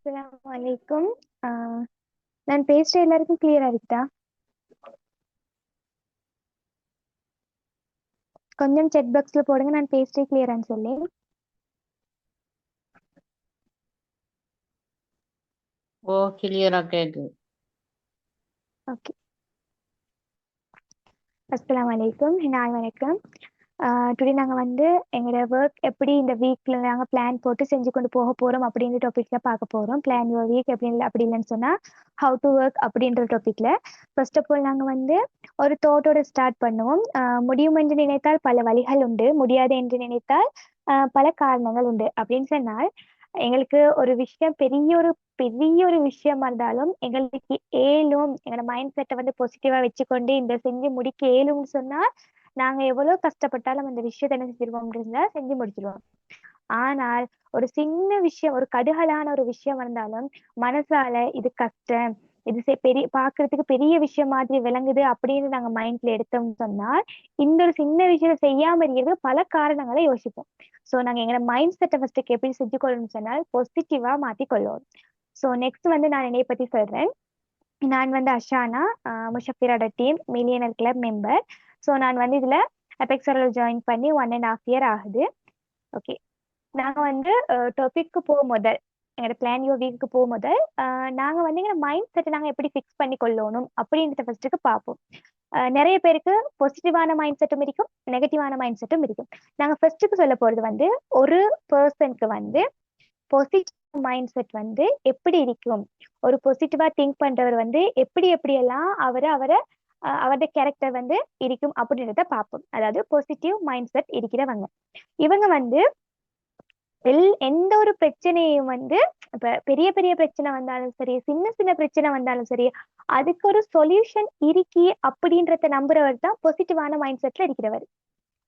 அஸ்ஸலாமு அலைக்கும். ஆஹ் நான் பேசுற எல்லாருக்கும் கிளியரா இருக்குதா? கொஞ்சம் செக் பாக்ஸ்ல போடுங்க, நான் பேசுறது கிளியரான்னு சொல்லி. ஓ, கிளியரா கேக்குது. ஓகே. அஸ்ஸலாமு அலைக்கும், நாள் வணக்கம். டுடே நாங்கள் எங்களோட ஒர்க் எப்படி இந்த வீக்ல நாங்கள் பிளான் போட்டு செஞ்சு கொண்டு போக போகிறோம் அப்படின்ற டாபிக்ல பார்க்க போகிறோம். பிளான் யுவர் வீக் அப்படி இல்லைன்னு சொன்னால் ஹவு டு ஒர்க் அப்படின்ற டாபிக்ல ஃபர்ஸ்ட் ஆஃப் ஆல் நாங்கள் ஒரு தோட்டோட ஸ்டார்ட் பண்ணுவோம். முடியும் என்று நினைத்தால் பல வழிகள் உண்டு, முடியாது என்று நினைத்தால் பல காரணங்கள் உண்டு. அப்படின்னு சொன்னால் எங்களுக்கு ஒரு விஷயம் பெரிய ஒரு விஷயமா இருந்தாலும் எங்களுக்கு ஏலும் எங்களோட மைண்ட் செட்டை பாசிட்டிவா வச்சுக்கொண்டு இந்த செஞ்சு முடிக்க ஏலும்னு சொன்னா நாங்க எவ்வளவு கஷ்டப்பட்டாலும் அந்த விஷயத்த என்ன செஞ்சிருவோம்ன்றத செஞ்சு முடிச்சிருவோம். ஆனால் ஒரு சின்ன விஷயம், ஒரு கடுகலான ஒரு விஷயம் இருந்தாலும் மனசால இது கஷ்டம், இது பெரிய பாக்குறதுக்கு பெரிய விஷயம் மாதிரி விளங்குது அப்படின்னு நாங்க மைண்ட்ல எடுத்தோம்னு சொன்னால் இந்த ஒரு சின்ன விஷயத்த செய்யாம இருக்கிறது பல காரணங்களை யோசிப்போம். ஸோ நாங்க எங்களோட மைண்ட் செட்டை ஃபர்ஸ்ட் எப்படி செஞ்சு கொள்ளணும்னு சொன்னால் பாசிட்டிவா மாத்தி கொள்வோம். ஸோ நெக்ஸ்ட் நான் என்னைய பத்தி சொல்றேன். நான் அஷானா, முஷஃபிரோட team millionaire club member. So நான் இதுல அபெக்ஸரில் ஜாயின் பண்ணி 1.5 year ஆகுது. ஓகே. நாங்க டாபிக்கு போக முதல் எங்களோட பிளான் யூ வீக்கு போக முதல் நாங்க எங்க மைண்ட் செட்டை நாங்க எப்படி ஃபிக்ஸ் பண்ணி கொள்ளணும் அப்படின்றத ஃபர்ஸ்ட்டுக்கு பார்ப்போம். நிறைய பேருக்கு பாசிட்டிவான மைண்ட் செட்டும் இருக்கும், நெகட்டிவான மைண்ட் செட்டும் இருக்கும். நாங்க ஃபர்ஸ்ட்டுக்கு சொல்ல போறது ஒரு பர்சனுக்கு பாசிட்டிவ் மைண்ட் செட் எப்படி இருக்கும், ஒரு பாசிட்டிவா திங்க் பண்றவர் எப்படி எப்படியெல்லாம் அவரோட கேரக்டர் இருக்கும் அப்படின்றத பார்ப்போம். அதாவது பாசிட்டிவ் மைண்ட் செட் இருக்கிறவங்க இவங்க எந்த ஒரு பிரச்சனையும் இப்ப பெரிய பெரிய பிரச்சனை வந்தாலும் சரி, சின்ன சின்ன பிரச்சனை வந்தாலும் சரி, அதுக்கு ஒரு சொல்யூஷன் இருக்கி அப்படின்றத நம்புறவர் தான் பாசிட்டிவான மைண்ட் செட்ல இருக்கிறவர்.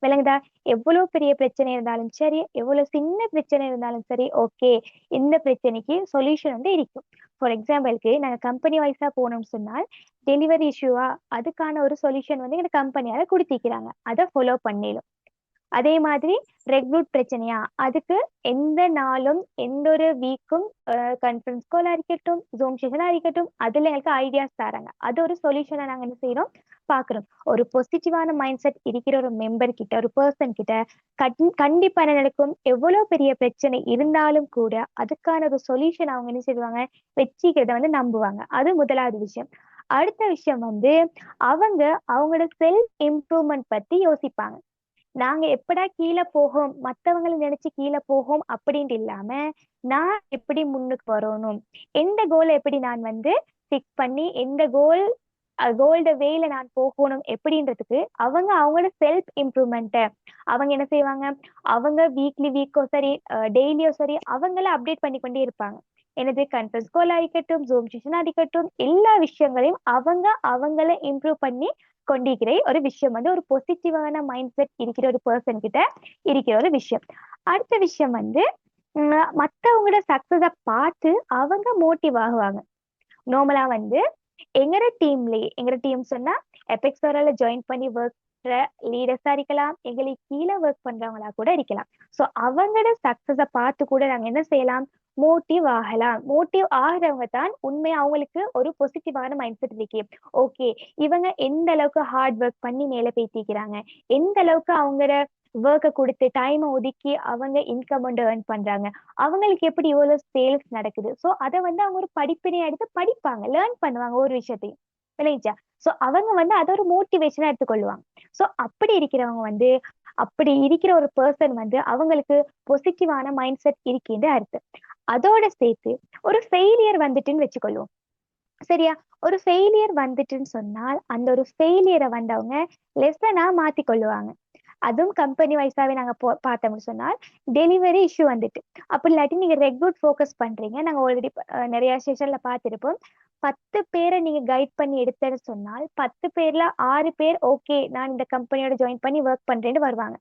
விளங்குதா? எவ்வளவு பெரிய பிரச்சனை இருந்தாலும் சரி, எவ்வளவு சின்ன பிரச்சனை இருந்தாலும் சரி, ஓகே இந்த பிரச்சனைக்கு சொல்யூஷன் இருக்கும். ஃபார் எக்ஸாம்பிளுக்கு நாங்க கம்பெனி வைஸா போனோம்னு சொன்னால் டெலிவரி இஷ்யூவா, அதுக்கான ஒரு சொல்யூஷன் எங்க கம்பெனியால கொடுத்திருக்கிறாங்க, அதை ஃபாலோ பண்ணிடும். அதே மாதிரி ரெக்ரூட் பிரச்சனையா, அதுக்கு எந்த நாளும் எந்த ஒரு வீக்கும் கான்ஃபரன்ஸ் காலா இருக்கட்டும், ஜூம் செஷனா இருக்கட்டும், அதுல எங்களுக்கு ஐடியாஸ் தராங்க. அது ஒரு சொல்யூஷனை நாங்க என்ன செய்யறோம், பாக்குறோம். ஒரு பாசிட்டிவான மைண்ட் செட் இருக்கிற ஒரு மெம்பர் கிட்ட, ஒரு பர்சன் கிட்ட கண்டிப்பா என்ன நடக்கும், எவ்வளவு பெரிய பிரச்சனை இருந்தாலும் கூட அதுக்கான ஒரு சொல்யூஷன் அவங்க என்ன செய்வாங்க, வச்சுக்கிறத நம்புவாங்க. அது முதலாவது விஷயம். அடுத்த விஷயம் அவங்க அவங்களோட செல்ஃப் இம்ப்ரூவ்மெண்ட் பத்தி யோசிப்பாங்க. நாங்க எப்படா கீழே போகும், மத்தவங்களை நினைச்சு கீழே போகும் அப்படின்ட்டு இல்லாம நான் எப்படி முன்னுக்கு வரணும், எந்த கோலை எப்படி நான் ஃபிக்ஸ் பண்ணி எந்த கோல்ட வேல நான் போகணும் எப்படின்றதுக்கு அவங்களோட செல்ஃப் இம்ப்ரூவ்மெண்ட்டை அவங்க என்ன செய்வாங்க, அவங்க வீக்கோ சரி, டெய்லியோ சரி, அவங்கள அப்டேட் பண்ணி கொண்டே இருப்பாங்க. எனது கான்ஃபரன்ஸ் கால் ஆகிக்கட்டும், ஜூம் செஷன் ஆகிக்கட்டும், எல்லா விஷயங்களையும் அவங்கள இம்ப்ரூவ் பண்ணி கொண்டிருக்கிற ஒரு விஷயம் ஒரு பாசிட்டிவான மைண்ட் செட் இருக்கிற ஒரு பர்சன் கிட்ட இருக்கிற ஒரு விஷயம். அடுத்த விஷயம் மற்றவங்களோட சக்சஸ பார்த்து அவங்க மோட்டிவ் ஆகுவாங்க. நார்மலா எங்களோட டீம் சொன்னா எபெக்ஸோரால ஜாயின் பண்ணி ஒர்க் லீடர்ஸா இருக்கலாம், எங்களுக்கு கீழே ஒர்க் பண்றவங்களா கூட இருக்கலாம். ஸோ அவங்களோட சக்சஸ பார்த்து கூட நாங்க என்ன செய்யலாம், மோட்டிவ் ஆகலாம். மோட்டிவ் ஆகிறவங்க தான் உண்மையா அவங்களுக்கு ஒரு பாசிட்டிவான மைண்ட் செட் இருக்கு. ஓகே, இவங்க எந்த அளவுக்கு ஹார்ட் ஒர்க் பண்ணி மேலே பேசிக்கிறாங்க, எந்த அளவுக்கு அவங்களோட ஒர்க்கை கொடுத்து டைமை ஒதுக்கி அவங்க இன்கம் ஏர்ன் பண்றாங்க, அவங்களுக்கு எப்படி இவ்வளவு சேல்ஸ் நடக்குது. ஸோ அதை அவங்க ஒரு படிப்பினை எடுத்து படிப்பாங்க, லேர்ன் பண்ணுவாங்க ஒரு விஷயத்தையும். விளைச்சா? ஸோ அவங்க அதை ஒரு மோட்டிவேஷனா எடுத்துக்கொள்வாங்க. ஸோ அப்படி இருக்கிறவங்க அப்படி இருக்கிற ஒரு பர்சன் அவங்களுக்கு பாசிட்டிவான மைண்ட் செட் இருக்கின்ற அர்த்தம். அதோட சேர்த்து ஒரு ஃபெயிலியர் வந்துட்டுன்னு வச்சுக்கொள்வோம். சரியா? ஒரு ஃபெயிலியர் வந்துட்டுன்னு சொன்னால் அந்த ஒரு ஃபெயிலியரை அவங்க லெசனா மாத்தி கொள்ளுவாங்க. அதுவும் கம்பெனி வைஸாவே நாங்க பார்த்தோம்னு சொன்னால் டெலிவரி இஷ்யூ அப்படி இல்லாட்டி நீங்க ரெக்ரூட் ஃபோக்கஸ் பண்றீங்க. நாங்க ஆல்ரெடி நிறைய செஷன்ல பார்த்திருப்போம். 10 பேரை நீங்க கைட் பண்ணி எடுத்தேன்னு சொன்னால் 10 பேர்ல 6 பேர் ஓகே நான் இந்த கம்பெனியோட ஜாயின் பண்ணி ஒர்க் பண்றேன்னு வருவாங்க.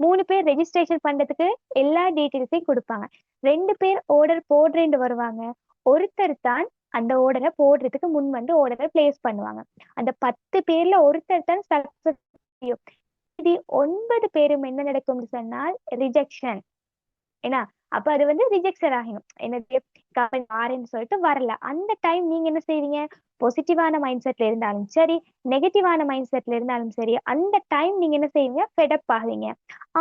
3 பேர் ரெஜிஸ்ட்ரேஷன் பண்றதுக்கு எல்லா டீட்டெயில்ஸையும் கொடுப்பாங்க. 2 பேர் ஆர்டர் போடுறேன்னு வருவாங்க. ஒருத்தர் தான் அந்த ஆர்டரை போடுறதுக்கு முன் ஆர்டரை பிளேஸ் பண்ணுவாங்க. அந்த 10 பேர்ல ஒருத்தர் தான் சக்சஸ். இது 9 பேரும் என்ன நடக்கும்னு சொன்னால் ரிஜெக்ஷன். ஏன்னா அப்ப அது வந்து ரிஜெக்ஷன் ஆகணும். என்னது கம்பெனி ஆரேன்னு சொல்லிட்டு வரல. அந்த டைம் நீங்க என்ன செய்வீங்க? பாசிட்டிவான மைண்ட் செட்ல இருந்தாலும் சரி, நெகட்டிவான மைண்ட் செட்ல இருந்தாலும் சரி, அந்த டைம் நீங்க என்ன செய்வீங்க? ஃபெடப் ஆகுவீங்க.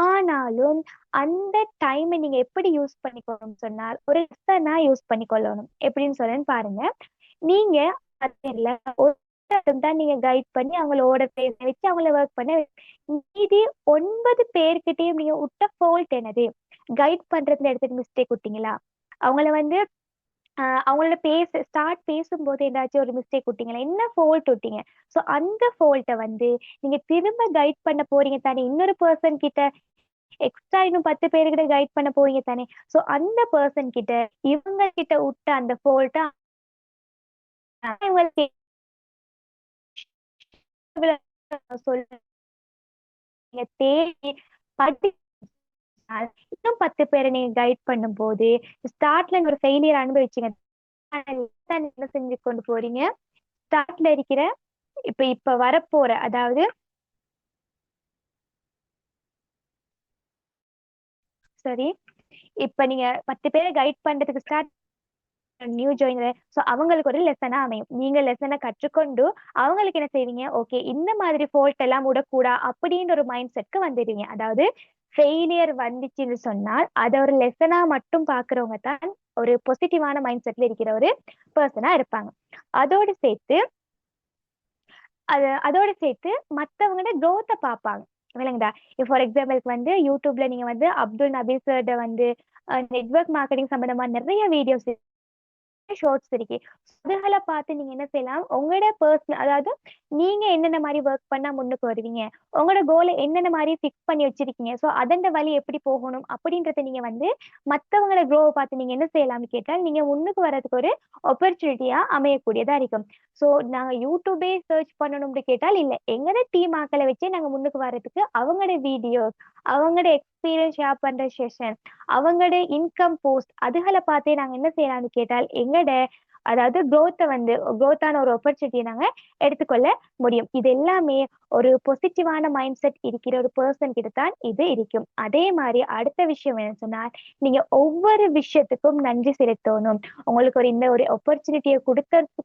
ஆனாலும் அந்த டைமை நீங்க எப்படி யூஸ் பண்ணிக்கணும்னு சொன்னால் ஒரு லெசனா யூஸ் பண்ணிக்கொள்ளணும். எப்படின்னு சொல்றேன்னு பாருங்க. நீங்க இல்ல ஒரு தான் நீங்க கைட் பண்ணி அவங்களோட பேச வச்சு அவங்கள ஒர்க் பண்ண மீதி 9 பேர்கிட்டயும் நீங்க விட்ட ஃபால்ட் என்னது? கைட் பண்றதுல எடுத்துட்டு மிஸ்டேக் விட்டீங்களா? அவங்கள வந்து அவங்களோட ஸ்டார்ட் பேசும்போது ஏதாச்சும் ஒரு மிஸ்டேக் விட்டீங்களா? என்ன ஃபால்ட் விட்டீங்க? ஸோ அந்த ஃபால்ட்டை வந்து நீங்க திரும்ப கைட் பண்ண போறீங்க தானே, இன்னொரு பர்சன் கிட்ட எக்ஸ்ட்ரா இன்னும் 10 பேர்கிட்ட கைட் பண்ண போறீங்க தானே. ஸோ அந்த பர்சன் கிட்ட இவங்க கிட்ட விட்ட அந்த ஃபால்ட்டை இவங்களுக்கு சொல்லுங்க தேடி படி. இன்னும் 10 பேரை நீங்க கைட் பண்ணும் போது ஸ்டார்ட்ல ஒரு ஃபெயிலியர் அனுபவிச்சீங்க, என்ன செஞ்சு கொண்டு போறீங்க? ஸ்டார்ட்ல இருக்கிற இப்ப வரப்போற, அதாவது சரி, இப்ப நீங்க 10 பேரை கைட் பண்றதுக்கு ஸ்டார்ட் நியூ ஜாயினர், ஸோ அவங்களுக்கு ஒரு லெசனா அமையும். நீங்க லெசனை கற்றுக்கொண்டு அவங்களுக்கு என்ன செய்வீங்க? ஓகே, இந்த மாதிரி ஃபோல்ட் எல்லாம் விடக்கூடா அப்படின்ற ஒரு மைண்ட் செட்க்கு வந்துடுவீங்க. அதாவது ஃபெயிலியர் வந்துச்சுன்னு சொன்னால் அதை ஒரு லெசனா மட்டும் பாக்குறவங்க தான் ஒரு பாசிட்டிவான மைண்ட் செட்ல இருக்கிற ஒரு பர்சனா இருப்பாங்க. அதோடு சேர்த்து அதோட சேர்த்து மற்றவங்களோட க்ரோத்தை பார்ப்பாங்க. விளங்குதா? ஃபார் எக்ஸாம்பிளுக்கு வந்து யூடியூப்ல நீங்க வந்து அப்துல் நபீர் சார்ட வந்து நெட்வொர்க் மார்க்கெட்டிங் சம்பந்தமா நிறைய வீடியோஸ் ஷார்ட்ஸ் இருக்கு. அதுகளை பார்த்து நீங்க என்ன செய்யலாம்? உங்களோட பர்சனல், அதாவது நீங்க என்னென்ன மாதிரி ஒர்க் பண்ணா முன்னுக்கு வருவீங்க, உங்களோட கோலை என்னென்ன மாதிரி ஃபிக்ஸ் பண்ணி வச்சிருக்கீங்க, ஸோ அதன் வழி எப்படி போகணும் அப்படின்றத நீங்க வந்து மற்றவங்களோட க்ரோவை பார்த்து நீங்க என்ன செய்யலாம்னு கேட்டால் நீங்க முன்னுக்கு வர்றதுக்கு ஒரு ஆப்பர்ச்சுனிட்டியா அமையக்கூடியதா இருக்கும். ஸோ நாங்க யூடியூபே சர்ச் பண்ணணும்னு கேட்டால் இல்லை, எங்களோட டீம் ஆக்களை வச்சே நாங்க முன்னுக்கு வர்றதுக்கு அவங்களோட வீடியோஸ், அவங்களோட எக்ஸ்பீரியன்ஸ் ஷேர் பண்ற செஷன், அவங்களோட இன்கம் போஸ்ட், அதுகளை பார்த்தே நாங்க என்ன செய்யலாம்னு கேட்டால் எங்களோட அதாவது க்ரோத்தான ஒரு ஆப்பர்ச்சுனிட்டியை நாங்க எடுத்துக்கொள்ள முடியும். இது எல்லாமே ஒரு பாசிட்டிவான மைண்ட் செட் இருக்கிற ஒரு பர்சன் கிட்ட தான் இது இருக்கும். அதே மாதிரி அடுத்த விஷயம் என்ன சொன்னால், நீங்க ஒவ்வொரு விஷயத்துக்கும் நன்றி செலுத்தணும். உங்களுக்கு இந்த ஒரு ஆப்பர்ச்சுனிட்டியை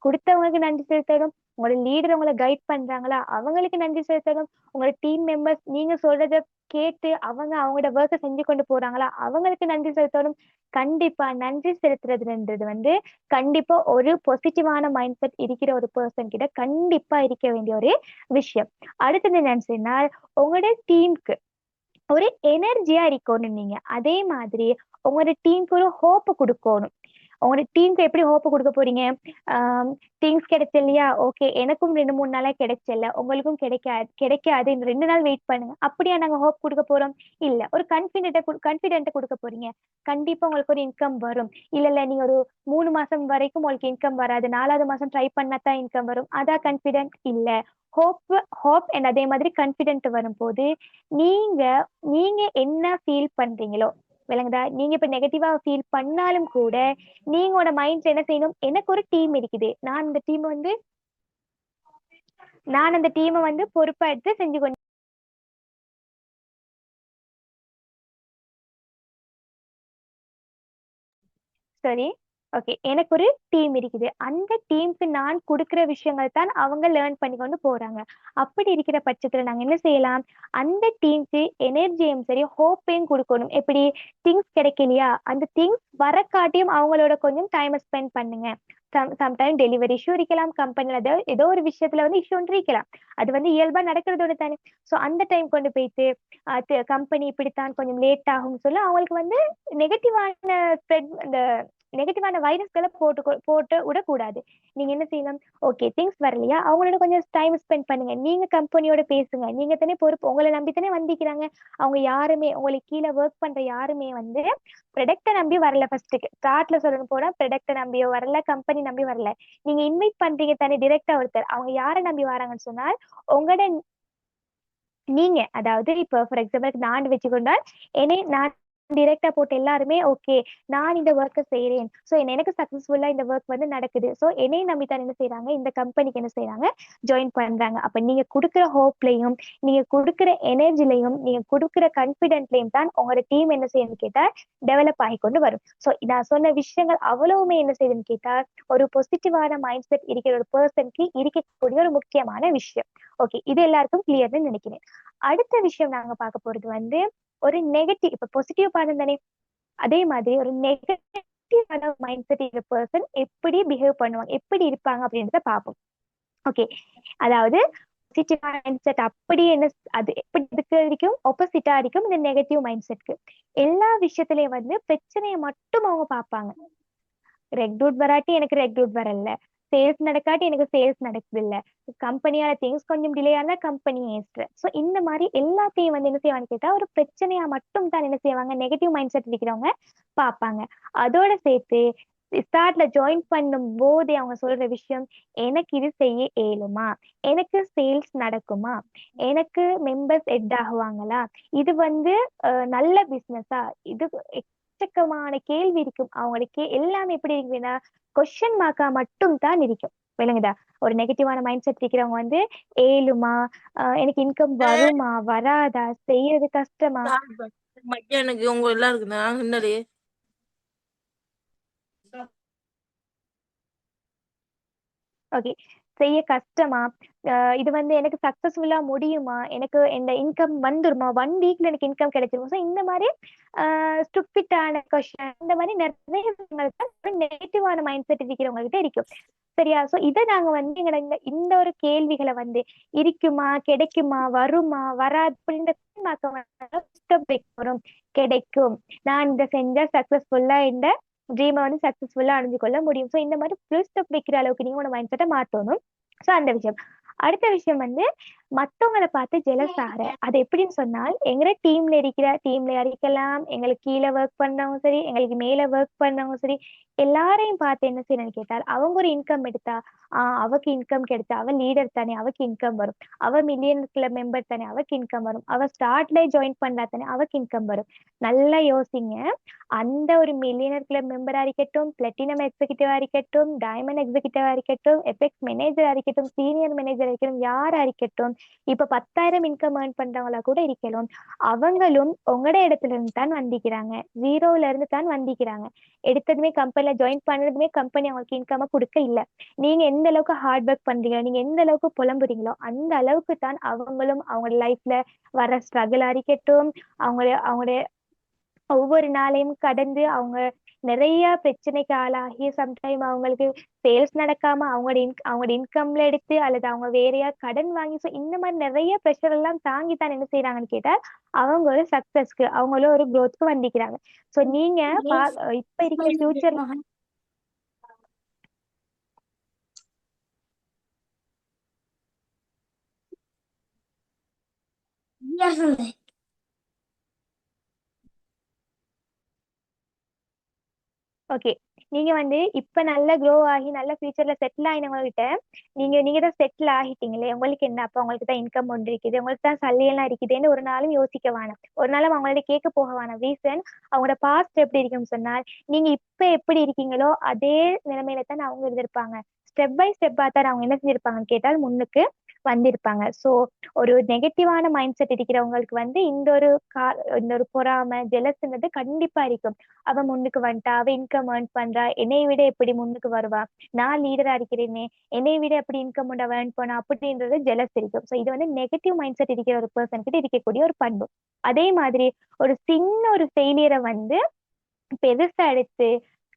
கொடுத்தவங்களுக்கு நன்றி செலுத்தணும். உங்களோட லீடர் உங்களை கைட் பண்றாங்களா, அவங்களுக்கு நன்றி செலுத்தணும். உங்களோட டீம் மெம்பர்ஸ் நீங்க சொல்றத கேட்டு அவங்களோட ஒர்க்கை செஞ்சு கொண்டு போறாங்களா, அவங்களுக்கு நன்றி செலுத்தணும். கண்டிப்பா நன்றி செலுத்துறதுன்றது வந்து கண்டிப்பா ஒரு பாசிட்டிவான மைண்ட் செட் இருக்கிற ஒரு பர்சன் கிட்ட கண்டிப்பா இருக்க வேண்டிய ஒரு விஷயம். அடுத்தது என்னன்னு சொன்னால், உங்களோட டீமுக்கு ஒரு எனர்ஜியா இருக்கணும். நீங்க அதே மாதிரி உங்களோட டீமுக்கு ஒரு ஹோப் கொடுக்கணும். உங்களோட டீமுக்கு எப்படி ஹோப் கொடுக்க போறீங்க? திங்ஸ் கிடைச்சலையா, ஓகே எனக்கும் 2-3 நாளா கிடைச்சல, உங்களுக்கும் கிடைக்காது, இந்த 2 நாள் வெயிட் பண்ணுங்க, அப்படியா நாங்க ஹோப் கொடுக்க போறோம்? இல்ல, ஒரு கான்பிடென்ட்டை கொடுக்க போறீங்க. கண்டிப்பா உங்களுக்கு ஒரு இன்கம் வரும். இல்ல நீங்க ஒரு 3 மாசம் வரைக்கும் உங்களுக்கு இன்கம் வராது, 4வது மாசம் ட்ரை பண்ணாதான் இன்கம் வரும், அதான் கான்பிடென்ட் இல்ல. ஹோப் அண்ட் அதே மாதிரி கான்பிடென்ட் வரும்போது நீங்க நீங்க என்ன ஃபீல் பண்றீங்களோ, விளங்குதா? நீங்க இப்ப நெகட்டிவா ஃபீல் பண்ணாலும் கூட நீங்களோட மைண்ட்ல என்ன செய்யணும்? எனக்கு ஒரு டீம் இருக்குது, நான் அந்த டீமை வந்து பொறுப்பா எடுத்து செஞ்சு கொண்டு சரி, ஓகே, எனக்கு ஒரு டீம் இருக்குது, அந்த டீமுக்கு நான் கொடுக்குற விஷயங்கள் தான் அவங்க லேர்ன் பண்ணி கொண்டு போறாங்க. அப்படி இருக்கிற பட்சத்துல நாங்க என்ன செய்யலாம்? அந்த டீமுக்கு எனர்ஜியும் சரி ஹோப்பையும் கொடுக்கணும். எப்படி? திங்ஸ் கிடைக்கலையா, அந்த திங்ஸ் வரக்காட்டியும் அவங்களோட கொஞ்சம் டைம் ஸ்பெண்ட் பண்ணுங்க. சம்டைம் டெலிவரி இஷ்யூ இருக்கலாம், கம்பெனில ஏதோ ஒரு விஷயத்துல வந்து இஷ்யூ ஒன்று இருக்கலாம், அது வந்து இயல்பா நடக்கிறதோட தானே. ஸோ அந்த டைம் கொண்டு போயிட்டு கம்பெனி இப்படித்தான் கொஞ்சம் லேட் ஆகும்னு சொல்லி அவங்களுக்கு வந்து நெகட்டிவான ஸ்ப்ரெட், இந்த நெகட்டிவான வைரஸ்களை போட்டு விடக்கூடாது. நீங்க என்ன செய்யலாம்? ஓகே, திங்ஸ் வரலையா, அவங்களோட கொஞ்சம் டைம் ஸ்பெண்ட் பண்ணுங்க, நீங்க கம்பெனியோட பேசுங்க, நீங்க தானே பொறுப்பு, உங்களை நம்பி தானே வந்திக்கிறாங்க. அவங்க யாருமே உங்களுக்கு கீழே ஒர்க் பண்ற யாருமே வந்து ப்ரொடக்டை நம்பி வரல. ஃபர்ஸ்ட் ஸ்டார்ட்ல சொல்லணும் போனா ப்ரொடக்டை நம்பியோ வரல, கம்பெனி நம்பி வரல, நீங்க இன்வைட் பண்றீங்க தானே டிரெக்டா ஒருத்தர், அவங்க யாரை நம்பி வராங்கன்னு சொன்னால் உங்களோட நீங்க, அதாவது இப்ப ஃபார் எக்ஸாம்பிள் நான் வச்சுக்கொண்டால் என்னை நான் டிரெக்டா போட்டு எல்லாருமே ஓகே நான் இந்த ஒர்க்கை செய்யறேன் ஸோ எனக்கு சக்சஸ்ஃபுல்லா இந்த ஒர்க் வந்து நடக்குது ஸோ என்னையும் நம்பித்தான் என்ன செய்யறாங்க இந்த கம்பெனிக்கு என்ன செய்யறாங்க ஜாயின் பண்றாங்க. அப்ப நீங்க கொடுக்குற ஹோப்லையும் நீங்க கொடுக்குற எனர்ஜிலையும் நீங்க கொடுக்குற கான்பிடென்ட்லையும் தான் உங்களோட டீம் என்ன செய்யணும்னு கேட்டா டெவலப் ஆகி கொண்டு வரும். ஸோ நான் சொன்ன விஷயங்கள் அவ்வளவுமே என்ன செய்யுதுன்னு கேட்டா ஒரு பாசிட்டிவான மைண்ட் செட் இருக்கிற ஒரு பர்சனுக்கு இருக்கக்கூடிய ஒரு முக்கியமான விஷயம். ஓகே, இது எல்லாருக்கும் கிளியர்னு நினைக்கிறேன். அடுத்த விஷயம் நாங்க பார்க்க போறது வந்து ஒரு நெகட்டிவ், இப்ப பாசிட்டிவ் பாடம் தானே, அதே மாதிரி ஒரு நெகட்டிவான மைண்ட் செட் இருக்கிற பர்சன் எப்படி பிஹேவ் பண்ணுவாங்க, எப்படி இருப்பாங்க அப்படின்றத பார்ப்போம். ஓகே, அதாவது பாசிட்டிவ் மைண்ட் செட் அப்படி என்ன அது எப்படி இருக்க வரைக்கும் ஆப்போசிட்டா இருக்கும் இந்த நெகட்டிவ் மைண்ட் செட்க்கு. எல்லா விஷயத்திலயும் வந்து பிரச்சனையை மட்டும் அவங்க பார்ப்பாங்க. ரெக்ரூட் வராட்டி எனக்கு ரெக்ரூட் வரல, சேல்ஸ் நடக்காட்டி எனக்கு சேல்ஸ் நடக்குது இல்ல, கம்பெனியால திங்ஸ் கொஞ்சம் டிலே ஆனா கம்பெனி ஏஸ்ட்ரு. ஸோ இந்த மாதிரி எல்லாத்தையும் வந்து என்ன செய்வாங்க கேட்டா ஒரு பிரச்சனையா மட்டும் தான் என்ன செய்வாங்க நெகட்டிவ் மைண்ட் செட் இருக்கிறவங்க பார்ப்பாங்க. அதோட சேர்த்து ஸ்டார்ட்ல ஜாயின் பண்ணும் போதே அவங்க சொல்ற விஷயம், எனக்கு இது செய்ய இயலுமா, எனக்கு சேல்ஸ் நடக்குமா, எனக்கு மெம்பர்ஸ் எட் ஆகுவாங்களா, இது வந்து நல்ல பிசினஸா, இது எக்கச்சக்கமான கேள்வி இருக்கும் அவங்களுக்கு. எல்லாமே எப்படி இருக்குன்னா கொஸ்டின் மார்க்கா மட்டும் தான் இருக்கும். விளங்குதா? ஒரு நெகட்டிவான மைண்ட் செட் இருக்கிறவங்க வந்து ஏழுமா, எனக்கு இன்கம் வருமா வராதா, செய்யறது கஷ்டமா. மத்தியானுக்கு உங்க எல்லாம் இருக்குதா என்னடி ஓகே, செய்ய கஷ்டமா, இது வந்து எனக்கு சக்சஸ்ஃபுல்லா முடியுமா, எனக்கு இந்த இன்கம் வந்துருமா, 1 வீக்ல எனக்கு இன்கம் கிடைச்சிருமா. ஸோ இந்த மாதிரி ஸ்டூபிட்டான கொஸ்டின், இந்த மாதிரி நிறைய நெகட்டிவான மைண்ட் செட் இருக்கிறவங்க கிட்ட இருக்கும். சரியா? ஸோ இதை நாங்க வந்து எங்களோட இந்த ஒரு கேள்விகளை வந்து இருக்குமா, கிடைக்குமா, வருமா, வராது அப்படின்ற வரும். கிடைக்கும், நான் இந்த செஞ்சா சக்சஸ்ஃபுல்லா இந்த ட்ரீமை வந்து சக்சஸ்ஃபுல்லா அடைஞ்சு கொள்ள முடியும். ஸோ இந்த மாதிரி ஃபுல் ஸ்டாப் வைக்கிற அளவுக்கு நீங்க உங்க மைண்ட் செட்டை மாத்தணும். ஸோ அந்த விஷயம். அடுத்த விஷயம் வந்து மத்தவங்களை பார்த்து ஜெலஸ் ஆகிற, அது எப்படின்னு சொன்னால் எங்க டீம்ல இருக்கலாம், எங்களுக்கு கீழே ஒர்க் பண்றவங்க சரி, எங்களுக்கு மேல ஒர்க் பண்றவங்க சரி, எல்லாரையும் பார்த்து என்ன செய்யணும்னு கேட்டால் அவங்க ஒரு இன்கம் எடுத்தா அவக்கு இன்கம் கிடைச்சா அவ லீடர் தானே அவக்கு இன்கம் வரும், அவ மில்லியன் கிளப் மெம்பர் தானே அவக்கு இன்கம் வரும், அவ ஸ்டார்ட்ல ஜாயின் பண்ணா தானே அவக்கு இன்கம் வரும். நல்லா யோசிங்க. அந்த ஒரு மில்லியனர் கிளப் மெம்பரா இருக்கட்டும், பிளாட்டினம் எக்ஸிகியூட்டிவா இருக்கட்டும், டைமண்ட் எக்ஸிகியூட்டிவா இருக்கட்டும், எபெக்ஸ் மேனேஜரா இருக்கட்டும், சீனியர் மேனேஜரா இருக்கட்டும், யாரா இருக்கட்டும், இப்ப 10,000 இன்கம் ஏர்ன் பண்றவங்களா கூட இருக்கலாம், அவங்களும் உங்களோட இடத்துல இருந்து தான் வந்திக்கிறாங்க, ஜீரோல இருந்து தான் வந்திக்கிறாங்க. எடுத்ததுமே கம்பெனில ஜாயின் பண்ணதுமே கம்பெனி அவங்களுக்கு இன்கம் கொடுக்க இல்ல. நீங்க எந்த அளவுக்கு ஹார்ட் ஒர்க் பண்றீங்களோ, நீங்க எந்த அளவுக்கு புலம்புறீங்களோ அந்த அளவுக்கு தான் அவங்களும் அவங்க லைஃப்ல வர ஸ்ட்ரகிளா இருக்கட்டும், அவங்களுடைய ஒவ்வொரு நாளையும் கடந்து அவங்க நிறைய பிரச்சனைக்கு ஆளாகி சம்டைம் அவங்களுக்கு சேல்ஸ் நடக்காம அவங்களோட இன்கம்ல எடுத்து அல்லது அவங்க வேறையா கடன் வாங்கி, ஸோ இந்த மாதிரி நிறைய ப்ரெஷர் எல்லாம் தாங்கி தான் என்ன செய்யறாங்கன்னு கேட்டா அவங்க ஒரு சக்சஸ்க்கு, அவங்களும் ஒரு க்ரோத்க்கு வந்திக்கிறாங்க. ஸோ நீங்க இப்ப இருக்கிற ஃபியூச்சர் ஓகே, நீங்க வந்து இப்ப நல்ல க்ரோ ஆகி நல்ல ஃபியூச்சர்ல செட்டில் ஆயினவங்ககிட்ட நீங்க தான் செட்டில் ஆகிட்டீங்களே, உங்களுக்கு என்ன அப்ப உங்களுக்கு தான் இன்கம் ஒன்று இருக்குது, உங்களுக்கு தான் சல்லியெல்லாம் இருக்குதுன்னு ஒரு நாளும் யோசிக்க வேணாம், ஒரு நாளும் அவங்கள்ட்ட கேட்க போக வேணாம். ரீசன், அவங்களோட பாஸ்ட் எப்படி இருக்குன்னு சொன்னால் நீங்க இப்ப எப்படி இருக்கீங்களோ அதே நிலைமையில தான் அவங்க இருந்திருப்பாங்க. ஸ்டெப் பை ஸ்டெப்பா தான் அவங்க என்ன செஞ்சிருப்பாங்கன்னு கேட்டால் முன்னுக்கு வந்திருப்பாங்க. ஸோ ஒரு நெகட்டிவான மைண்ட் செட் இருக்கிறவங்களுக்கு வந்து இந்த ஒரு பொறாமை ஜெலஸ்ன்றது கண்டிப்பா இருக்கும். அவ முன்னுக்கு வந்துட்டா, அவ இன்கம் ஏர்ன் பண்றா, என்னை விட எப்படி முன்னுக்கு வருவா, நான் லீடரா இருக்கிறேனே, என்னை விட எப்படி இன்கம் உண்டா ஏர்ன் பண்ணா அப்படின்றது ஜெலஸ் இருக்கும். ஸோ இது வந்து நெகட்டிவ் மைண்ட் செட் இருக்கிற ஒரு பர்சன் கிட்ட இருக்கக்கூடிய ஒரு பண்பு. அதே மாதிரி ஒரு சின்ன ஒரு ஃபெயிலியரை வந்து பெருசா எடுத்து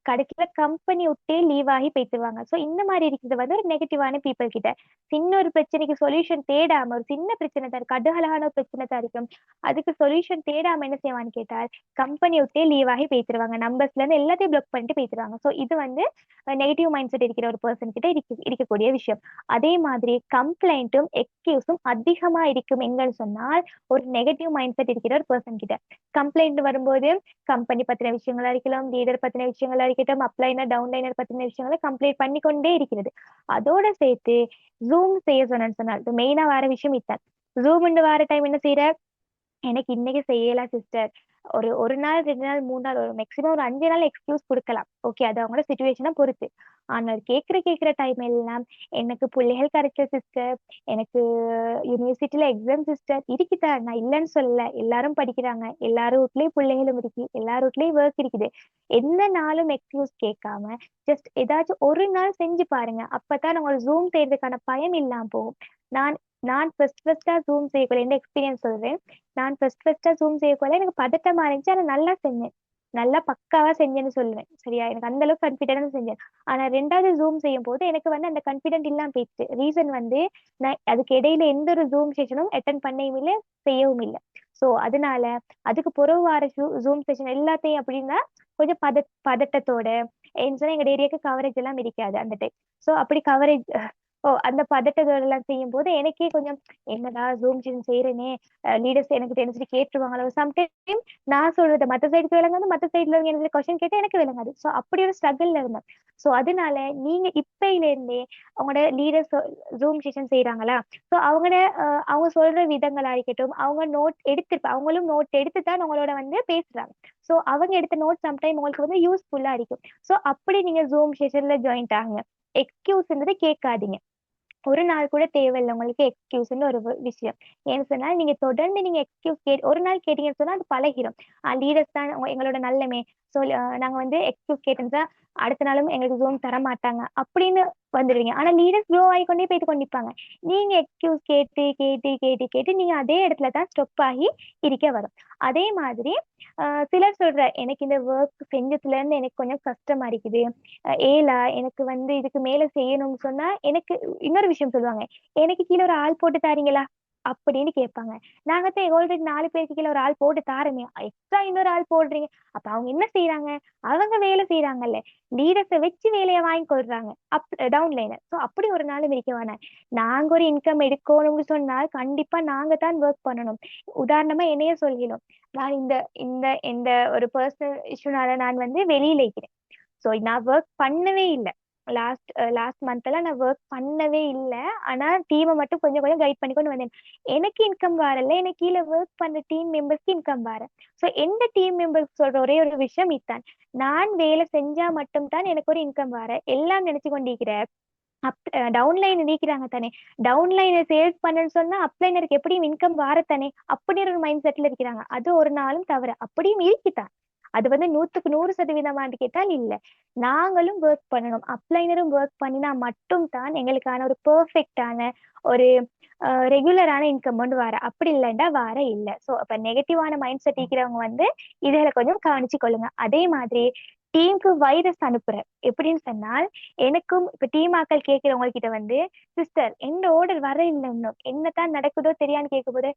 கடைசியில கம்பெனி விட்டே லீவ் ஆகி போயிட்டுருவாங்க. ஸோ இந்த மாதிரி இருக்கிறது வந்து ஒரு நெகட்டிவான பீப்புள் கிட்ட. சின்ன ஒரு பிரச்சனைக்கு சொல்யூஷன் தேடாம, ஒரு சின்ன பிரச்சனை தான் இருக்கு, கடுகலகான ஒரு பிரச்சனை தான் இருக்கும், அதுக்கு சொல்யூஷன் தேடாம என்ன செய்வான்னு கேட்டால் கம்பெனி விட்டே லீவ் ஆகி போயிட்டுருவாங்க, நம்பர்ஸ்ல இருந்து எல்லாத்தையும் பிளாக் பண்ணிட்டு போயிட்டுருவாங்க. ஸோ இது வந்து நெகட்டிவ் மைண்ட் செட் இருக்கிற ஒரு பர்சன் கிட்ட இருக்கக்கூடிய விஷயம். அதே மாதிரி கம்ப்ளைண்ட்டும் எக்ஸ்கியூஸும் அதிகமா இருக்கும் எங்கன்னு சொன்னால் ஒரு நெகட்டிவ் மைண்ட் செட் இருக்கிற ஒரு பர்சன் கிட்ட. கம்ப்ளைண்ட் வரும்போது கம்பெனி பத்தின விஷயங்களா இருக்கலாம், லீடர் பத்தின விஷயங்களா இருக்கட்டும், அப்ளைனர் டவுன்லைனர் பத்தின விஷயங்களை கம்ப்ளைண்ட் பண்ணிக்கொண்டே இருக்கிறது. அதோட சேர்த்து ஜூம் செய்ய சொன்னேன்னு சொன்னால் மெயினா வர விஷயம் இத்தான். ஜூம் வார டைம் என்ன செய்யற, எனக்கு இன்னைக்கு செய்யலாம் சிஸ்டர். ஒரு நாள் 2 நாள் 3 நாள் ஒரு மேக்ஸிமம் ஒரு 5 நாள் எக்ஸ்கியூஸ் கொடுக்கலாம். ஓகே, அது அவங்களோட சுச்சுவேஷனை பொறுத்து. ஆனால் கேட்குற டைம் எல்லாம் எனக்கு பிள்ளைகள் கிடைச்ச சிஸ்டர், எனக்கு யூனிவர்சிட்டியில எக்ஸாம் சிஸ்டர் இருக்குதா, நான் இல்லைன்னு சொல்லல. எல்லாரும் படிக்கிறாங்க, எல்லாரும் வீட்லயும் பிள்ளைகளும் இருக்கு, எல்லார் வீட்லயும் ஒர்க் இருக்குது. எந்த நாளும் எக்ஸ்கியூஸ் கேட்காம ஜஸ்ட் ஏதாச்சும் ஒரு நாள் செஞ்சு பாருங்க. அப்பதான் உங்களுக்கு ஜூம் செய்யறதுக்கான பயம் இல்லாம போகும். நான் நான் ஃபர்ஸ்டா ஜூம் செய்யக்குள்ள எந்த எக்ஸ்பீரியன்ஸ் சொல்றேன். நான் ஃபர்ஸ்டா ஜூம் செய்யக்குள்ள எனக்கு பதட்டமா இருந்துச்சு, ஆனா நல்லா செஞ்சேன், நல்லா பக்காவா செஞ்சேன்னு சொல்லுவேன். சரியா, எனக்கு அந்த அளவுக்கு கான்பிடென்ட் செஞ்சேன். ஆனா 2வது ஜூம் செய்யும் போது எனக்கு அந்த கான்பிடென்ட் இல்லாம போயிடுச்சு. ரீசன் நான் அதுக்கு இடையில எந்த ஒரு ஜூம் செஷனும் அட்டன் பண்ணவும் இல்லை, செய்யவும் இல்லை. ஸோ அதனால அதுக்கு பிறகு வார ஜூம் செஷன் எல்லாத்தையும் அப்படின்னா கொஞ்சம் பதட்டத்தோட சொன்னா எங்க ஏரியாவுக்கு கவரேஜ் எல்லாம் இருக்காது அந்த டைம். ஸோ அப்படி கவரேஜ் அந்த பதட்டத்தோட எல்லாம் செய்யும் போது எனக்கே கொஞ்சம் என்னடா ஜூம் செஷன் செய்யறேனே, லீடர்ஸ் எனக்கு தெரிஞ்சு கேட்டுருவாங்களோ. சம்டைம் நான் சொல்றது மற்ற சைடுக்கு விளங்காது, மற்ற சைட்ல எனக்கு கொஸ்டின் கேட்டு எனக்கு விளங்காது. ஸோ அப்படி ஒரு ஸ்ட்ரகிள்ல இருந்தேன். ஸோ அதனால நீங்க இப்பையில இருந்தே அவங்களோட லீடர்ஸ் ஜூம் செஷன் செய்யறாங்களா, ஸோ அவங்க சொல்ற விதங்களா இருக்கட்டும், அவங்க அவங்களும் நோட் எடுத்து தான் உங்களோட பேசுறாங்க. ஸோ அவங்க எடுத்த நோட் சம்டைம் உங்களுக்கு யூஸ்ஃபுல்லா இருக்கும். ஸோ அப்படி நீங்க ஜூம் செஷன்ல ஜாயின்ட் ஆகுங்க. எக்ஸ்கியூஸ்ன்றது கேட்காதீங்க. ஒரு நாள் கூட தேவையில்லை உங்களுக்கு எக்ஸ்கியூஸ்ன்னு ஒரு விஷயம். ஏன்னு சொன்னா நீங்க தொடர்ந்து நீங்க எக்ஸ்கியூஸ் ஒரு நாள் கேட்டீங்கன்னு சொன்னா அது பழகிடும். லீடர்ஸ் தான் எங்களோட நல்லமே, ஸோ நாங்க எக்ஸ்கியூஸ் கேட்டோம்னா அடுத்த நாளும் எங்களுக்கு ஜூம் தர மாட்டாங்க அப்படின்னு வந்துடுவீங்க. ஆனா லீடர்ஸ் க்ரோ ஆகிக்கொண்டே போயிட்டு கொண்டிருப்பாங்க. நீங்க எக்ஸ்கியூஸ் கேட்டு கேட்டு கேட்டு கேட்டு நீங்க அதே இடத்துல தான் ஸ்டொப் ஆகி இருக்க வரும். அதே மாதிரி சிலர் சொல்ற எனக்கு இந்த ஒர்க் செஞ்சதுல இருந்து எனக்கு கொஞ்சம் கஷ்டமா இருக்குது, ஏலா எனக்கு இதுக்கு மேல செய்யணும்னு சொன்னா எனக்கு இன்னொரு விஷயம் சொல்லுவாங்க, எனக்கு கீழே ஒரு ஆள் போட்டு தாரீங்களா அப்படின்னு கேட்பாங்க. நாங்க தான் ஆல்ரெடி 4 பேருக்கு கீழே ஒரு ஆள் போட்டு தாரமே, எக்ஸ்ட்ரா இன்னொரு ஆள் போடுறீங்க. அப்ப அவங்க என்ன செய்யறாங்க, அவங்க வேலை செய்யறாங்கல்ல, லீடர்ஸை வச்சு வேலையை வாங்கி கொள்றாங்க டவுன்லைனர். ஸோ அப்படி ஒரு நாளும் இருக்க வேணாம். நாங்க ஒரு இன்கம் எடுக்கணும்னு சொன்னால் கண்டிப்பா நாங்க தான் ஒர்க் பண்ணணும். உதாரணமா என்னைய சொல்லிடும், நான் இந்த இந்த இந்த ஒரு பர்சனல் இஷ்யூனால நான் வெளியில இருக்கிறேன். ஸோ நான் ஒர்க் பண்ணவே இல்லை. லாஸ்ட் மந்த் எல்லாம் நான் ஒர்க் பண்ணவே இல்லை. ஆனா டீமை மட்டும் கொஞ்சம் கொஞ்சம் கைட் பண்ணி கொண்டு வந்தேன். எனக்கு இன்கம் வரல, எனக்கு கீழே ஒர்க் பண்ற டீம் மெம்பர்ஸ்க்கு இன்கம் வர. ஸோ எந்த டீம் மெம்பர்ஸ் சொல்ற ஒரே ஒரு விஷயம் இதுதான், நான் வேலை செஞ்சா மட்டும்தான் எனக்கு ஒரு இன்கம் வர. எல்லாம் நினைச்சு கொண்டிருக்கிற டவுன்லைன் நீக்கிறாங்க தானே, டவுன்லைனை சேல்ஸ் பண்ணன்னு சொன்னா அப்லைனருக்கு எப்படியும் இன்கம் வாரத்தானே, அப்படிங்கிற ஒரு மைண்ட் செட்ல இருக்கிறாங்க. அது ஒரு நாளும் தவிர அப்படியும் இருக்குதான். அது 100க்கு 100% கேட்டால் இல்லை. நாங்களும் ஒர்க் பண்ணணும், அப்ளைனரும் ஒர்க் பண்ணினா மட்டும் தான் எங்களுக்கான ஒரு பெர்ஃபெக்டான ஒரு ரெகுலரான இன்கம் வர. அப்படி இல்லைண்டா வர இல்லை. ஸோ அப்ப நெகட்டிவான மைண்ட் செட் இருக்கிறவங்க இதில் கொஞ்சம் கவனிச்சு கொள்ளுங்க. அதே மாதிரி டீமுக்கு வைரஸ் அனுப்புற எப்படின்னு சொன்னால், எனக்கும் இப்ப டீம் ஆக்கள் கேட்கிறவங்க கிட்ட சிஸ்டர் எந்த ஆர்டர் வர இல்லை, இன்னும் என்னத்தான் நடக்குதோ தெரியான்னு கேட்கும் போது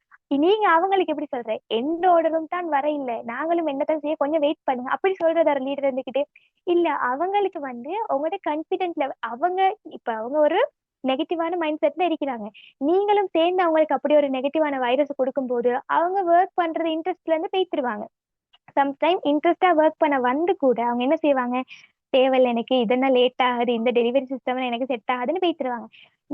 நீங்க அவங்களுக்கு எப்படி சொல்ற, எந்த ஆர்டரும் தான் வர இல்லை, நாங்களும் என்னத்தான் செய்ய, கொஞ்சம் வெயிட் பண்ணுங்க அப்படி சொல்றதார லீடர் இருந்துகிட்டு. இல்ல அவங்களுக்கு உங்களோட கான்பிடென்ட் லெவல், அவங்க ஒரு நெகட்டிவான மைண்ட் செட்ல இருக்கிறாங்க. நீங்களும் சேர்ந்து அவங்களுக்கு அப்படி ஒரு நெகட்டிவான வைரஸ் கொடுக்கும் போது அவங்க ஒர்க் பண்றது இன்ட்ரெஸ்ட்ல இருந்து பேசிடுவாங்க. சம்டைம் இன்ட்ரெஸ்டா ஒர்க் பண்ண கூட அவங்க என்ன செய்வாங்க, தேவையில்லை எனக்கு இதெல்லாம் லேட் ஆகுது, இந்த டெலிவரி சிஸ்டம் எனக்கு செட் ஆகுதுன்னு பேசிடுவாங்க.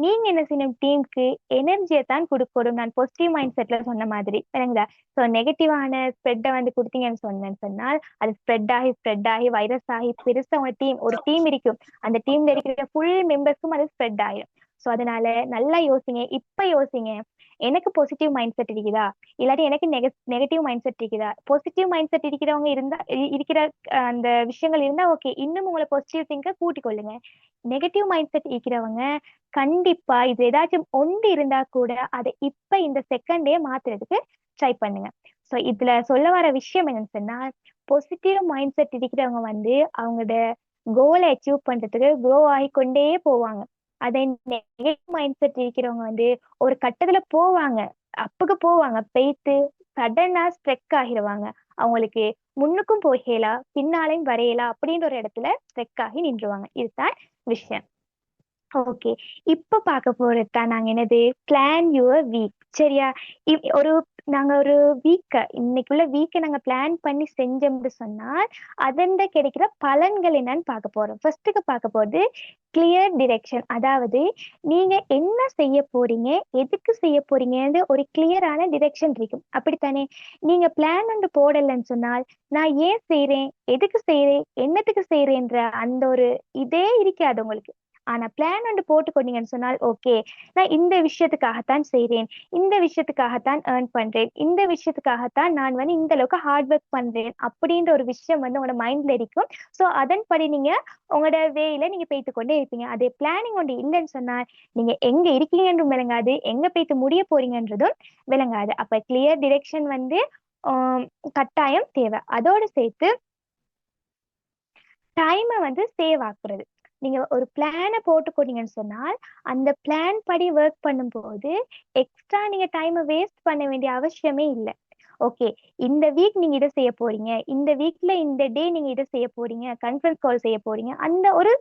நீங்க என்ன செய்யணும், டீமுக்கு எனர்ஜியை தான் கொடுக்கணும். நான் பாசிட்டிவ் மைண்ட் செட்ல சொன்ன மாதிரி சரிங்களா. ஸோ நெகட்டிவான ஸ்ப்ரெட்டை கொடுத்தீங்கன்னு சொன்னால் அது ஸ்ப்ரெட் ஆகி வைரஸ் ஆகி பெருசா உங்க ஒரு டீம் இருக்கும், அந்த டீம்ல இருக்கிற ஃபுல் மெம்பர்ஸ்க்கும் அது ஸ்ப்ரெட் ஆயிடும். ஸோ அதனால நல்லா யோசிங்க. இப்ப யோசிங்க, எனக்கு பாசிட்டிவ் மைண்ட் செட் இருக்குதா, இல்லாட்டி எனக்கு நெகட்டிவ் மைண்ட் செட் இருக்குதா. பாசிட்டிவ் மைண்ட் செட் இருக்கிறவங்க இருக்கிற அந்த விஷயங்கள் இருந்தா ஓகே, இன்னும் உங்களை பாசிட்டிவ் திங்க கூட்டிக் கொள்ளுங்க. நெகட்டிவ் மைண்ட் செட் இருக்கிறவங்க கண்டிப்பா இது ஏதாச்சும் ஒன்று இருந்தா கூட அதை இப்ப இந்த செகண்டே மாத்துறதுக்கு ட்ரை பண்ணுங்க. ஸோ இதுல சொல்ல வர விஷயம் என்னன்னு சொன்னா, பாசிட்டிவ் மைண்ட் செட் இருக்கிறவங்க அவங்களோட கோலை அச்சீவ் பண்றதுக்கு க்ரோ ஆகிக்கொண்டே போவாங்க. அதே நெகட்டிவ் மைண்ட் செட் இருக்கிறவங்க ஒரு கட்டத்துல போவாங்க, அப்புக்கு போவாங்க, போயிட்டு சடனா ஸ்ட்ரெக் ஆகிடுவாங்க. அவங்களுக்கு முன்னுக்கும் போகலா பின்னாலையும் வரையலா அப்படின்ற ஒரு இடத்துல ஸ்ட்ரெக் ஆகி நின்றுவாங்க. இதுதான் விஷயம். ஓகே, இப்ப பார்க்க போறதுதான் நாங்க என்னது, பிளான் யுவர் வீக். சரியா, ஒரு நாங்க ஒரு இன்னைக்குள்ள வீக்க நாங்க பிளான் பண்ணி செஞ்சோம்னு சொன்னால் அதண்ட கிடைக்கிற பலன்கள் என்னன்னு பார்க்க போறோம். ஃபர்ஸ்ட்டுக்கு பார்க்க போறது கிளியர் டிரெக்ஷன். அதாவது நீங்க என்ன செய்ய போறீங்க, எதுக்கு செய்ய போறீங்கன்னு ஒரு கிளியரான டிரெக்ஷன் இருக்கும். அப்படித்தானே? நீங்க பிளான் ஒன்று போடலன்னு சொன்னால் நான் ஏன் செய்யறேன், எதுக்கு செய்யறேன், என்னத்துக்கு செய்யறேன்ற அந்த ஒரு இதே இருக்காது உங்களுக்கு. ஆனா பிளான் ஒன்று போட்டுக்கொண்டீங்கன்னு சொன்னால் ஓகே, நான் இந்த விஷயத்துக்காகத்தான் செய்றேன், இந்த விஷயத்துக்காகத்தான் ஏர்ன் பண்றேன், இந்த விஷயத்துக்காகத்தான் நான் இந்த அளவுக்கு ஹார்ட் ஒர்க் பண்றேன் அப்படின்ற ஒரு விஷயம் உங்களோட மைண்ட்ல இருக்கும். ஸோ அதன்படி நீங்க உங்களோட வேயில நீங்க போய்த்து கொண்டே இருப்பீங்க. அதே பிளானிங் ஒன்று இல்லைன்னு சொன்னால் நீங்க எங்க இருக்கீங்கன்றும் விளங்காது, எங்க போய்த்து முடிய போறீங்கன்றதும் விளங்காது. அப்ப கிளியர் டிரெக்ஷன் கட்டாயம் தேவை. அதோடு சேர்த்து டைமை சேவ் ஆக்குறது. நீங்க ஒரு பிளானை போட்டுக்கொண்டீங்கன்னு சொன்னால் அந்த பிளான் படி ஒர்க் பண்ணும்போது எக்ஸ்ட்ரா நீங்க டைமை வேஸ்ட் பண்ண வேண்டிய அவசியமே இல்லை. ஓகே, இந்த வீக் நீங்க இதை செய்ய போறீங்க, இந்த வீக்ல இந்த டே நீங்க இதை செய்ய போறீங்க, கான்ஃபரன்ஸ் கால் செய்ய போறீங்க, அந்த ஒரு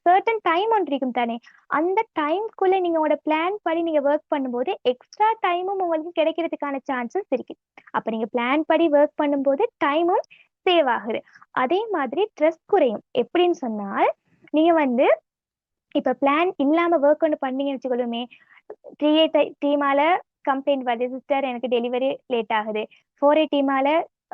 சர்டன் டைம் ஒன்று இருக்கும் தானே, அந்த டைம்குள்ள நீங்க உங்களோட பிளான் படி நீங்க ஒர்க் பண்ணும்போது எக்ஸ்ட்ரா டைமும் உங்களுக்கு கிடைக்கிறதுக்கான சான்சஸ் இருக்கு. அப்ப நீங்க பிளான் படி ஒர்க் பண்ணும்போது டைமும் சேவ் ஆகுது. அதே மாதிரி ஸ்ட்ரெஸ் குறையும். எப்படின்னு சொன்னால் நீங்க இப்ப பிளான் இல்லாம ஒர்க் ஒன்று பண்ணீங்கன்னு வச்சுக்கொள்ளுமே, டீமால கம்ப்ளைண்ட் வருது, சிஸ்டர் எனக்கு டெலிவரி லேட் ஆகுது, 4A டீமால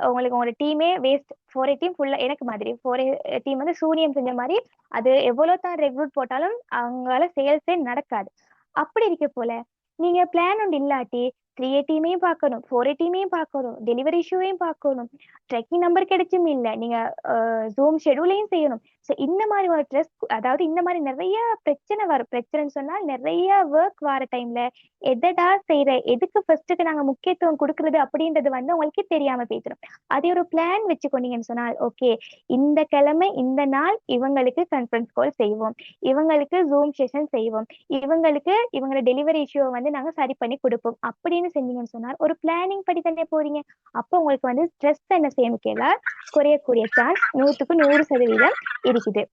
உங்களுக்கு உங்களோட டீமே வேஸ்ட், 4A டீம் ஃபுல்லா எனக்கு மாதிரி 4A டீம் சூனியம் செஞ்ச மாதிரி, அது எவ்வளவு தான் ரெக்ரூட் போட்டாலும் அவங்களால சேல்ஸே நடக்காது. அப்படி இருக்க போல நீங்க பிளான் ஒன்று இல்லாட்டி 3A டீமையும் பார்க்கணும், 4A டீமையும் பார்க்கணும், டெலிவரி இஷ்யூவையும் பார்க்கணும், ட்ரெக்கிங் நம்பர் கிடைச்சும் இல்லை, நீங்க ஜூம் ஷெடியூலையும் செய்யணும். ஸோ இந்த மாதிரி ஒரு ஸ்ட்ரெஸ், அதாவது இந்த மாதிரி நிறைய பிரச்சனை வரும். பிரச்சனைன்னு சொன்னால் நிறைய ஒர்க் வர டைம்ல எதடா செய்யற, எதுக்கு ஃபர்ஸ்ட்டுக்கு நாங்க முக்கியத்துவம் கொடுக்கறது அப்படின்றது உங்களுக்கு தெரியாம போயிடும். அதே ஒரு பிளான் வச்சுக்கொண்டீங்கன்னு சொன்னால் ஓகே, இந்த கிழமை இந்த நாள் இவங்களுக்கு கான்ஃபரன்ஸ் கால் செய்வோம், இவங்களுக்கு ஜூம் செஷன் செய்வோம், இவங்களோட டெலிவரி இஷ்யூவை நாங்க சரி பண்ணி கொடுப்போம் அப்படின்னு செஞ்சீங்கன்னு சொன்னால் ஒரு பிளானிங் படி தானே போறீங்க. அப்போ உங்களுக்கு ஸ்ட்ரெஸ் என்ன சேமிக்கல குறையக்கூடிய சான்ஸ் 100% இருக்குது.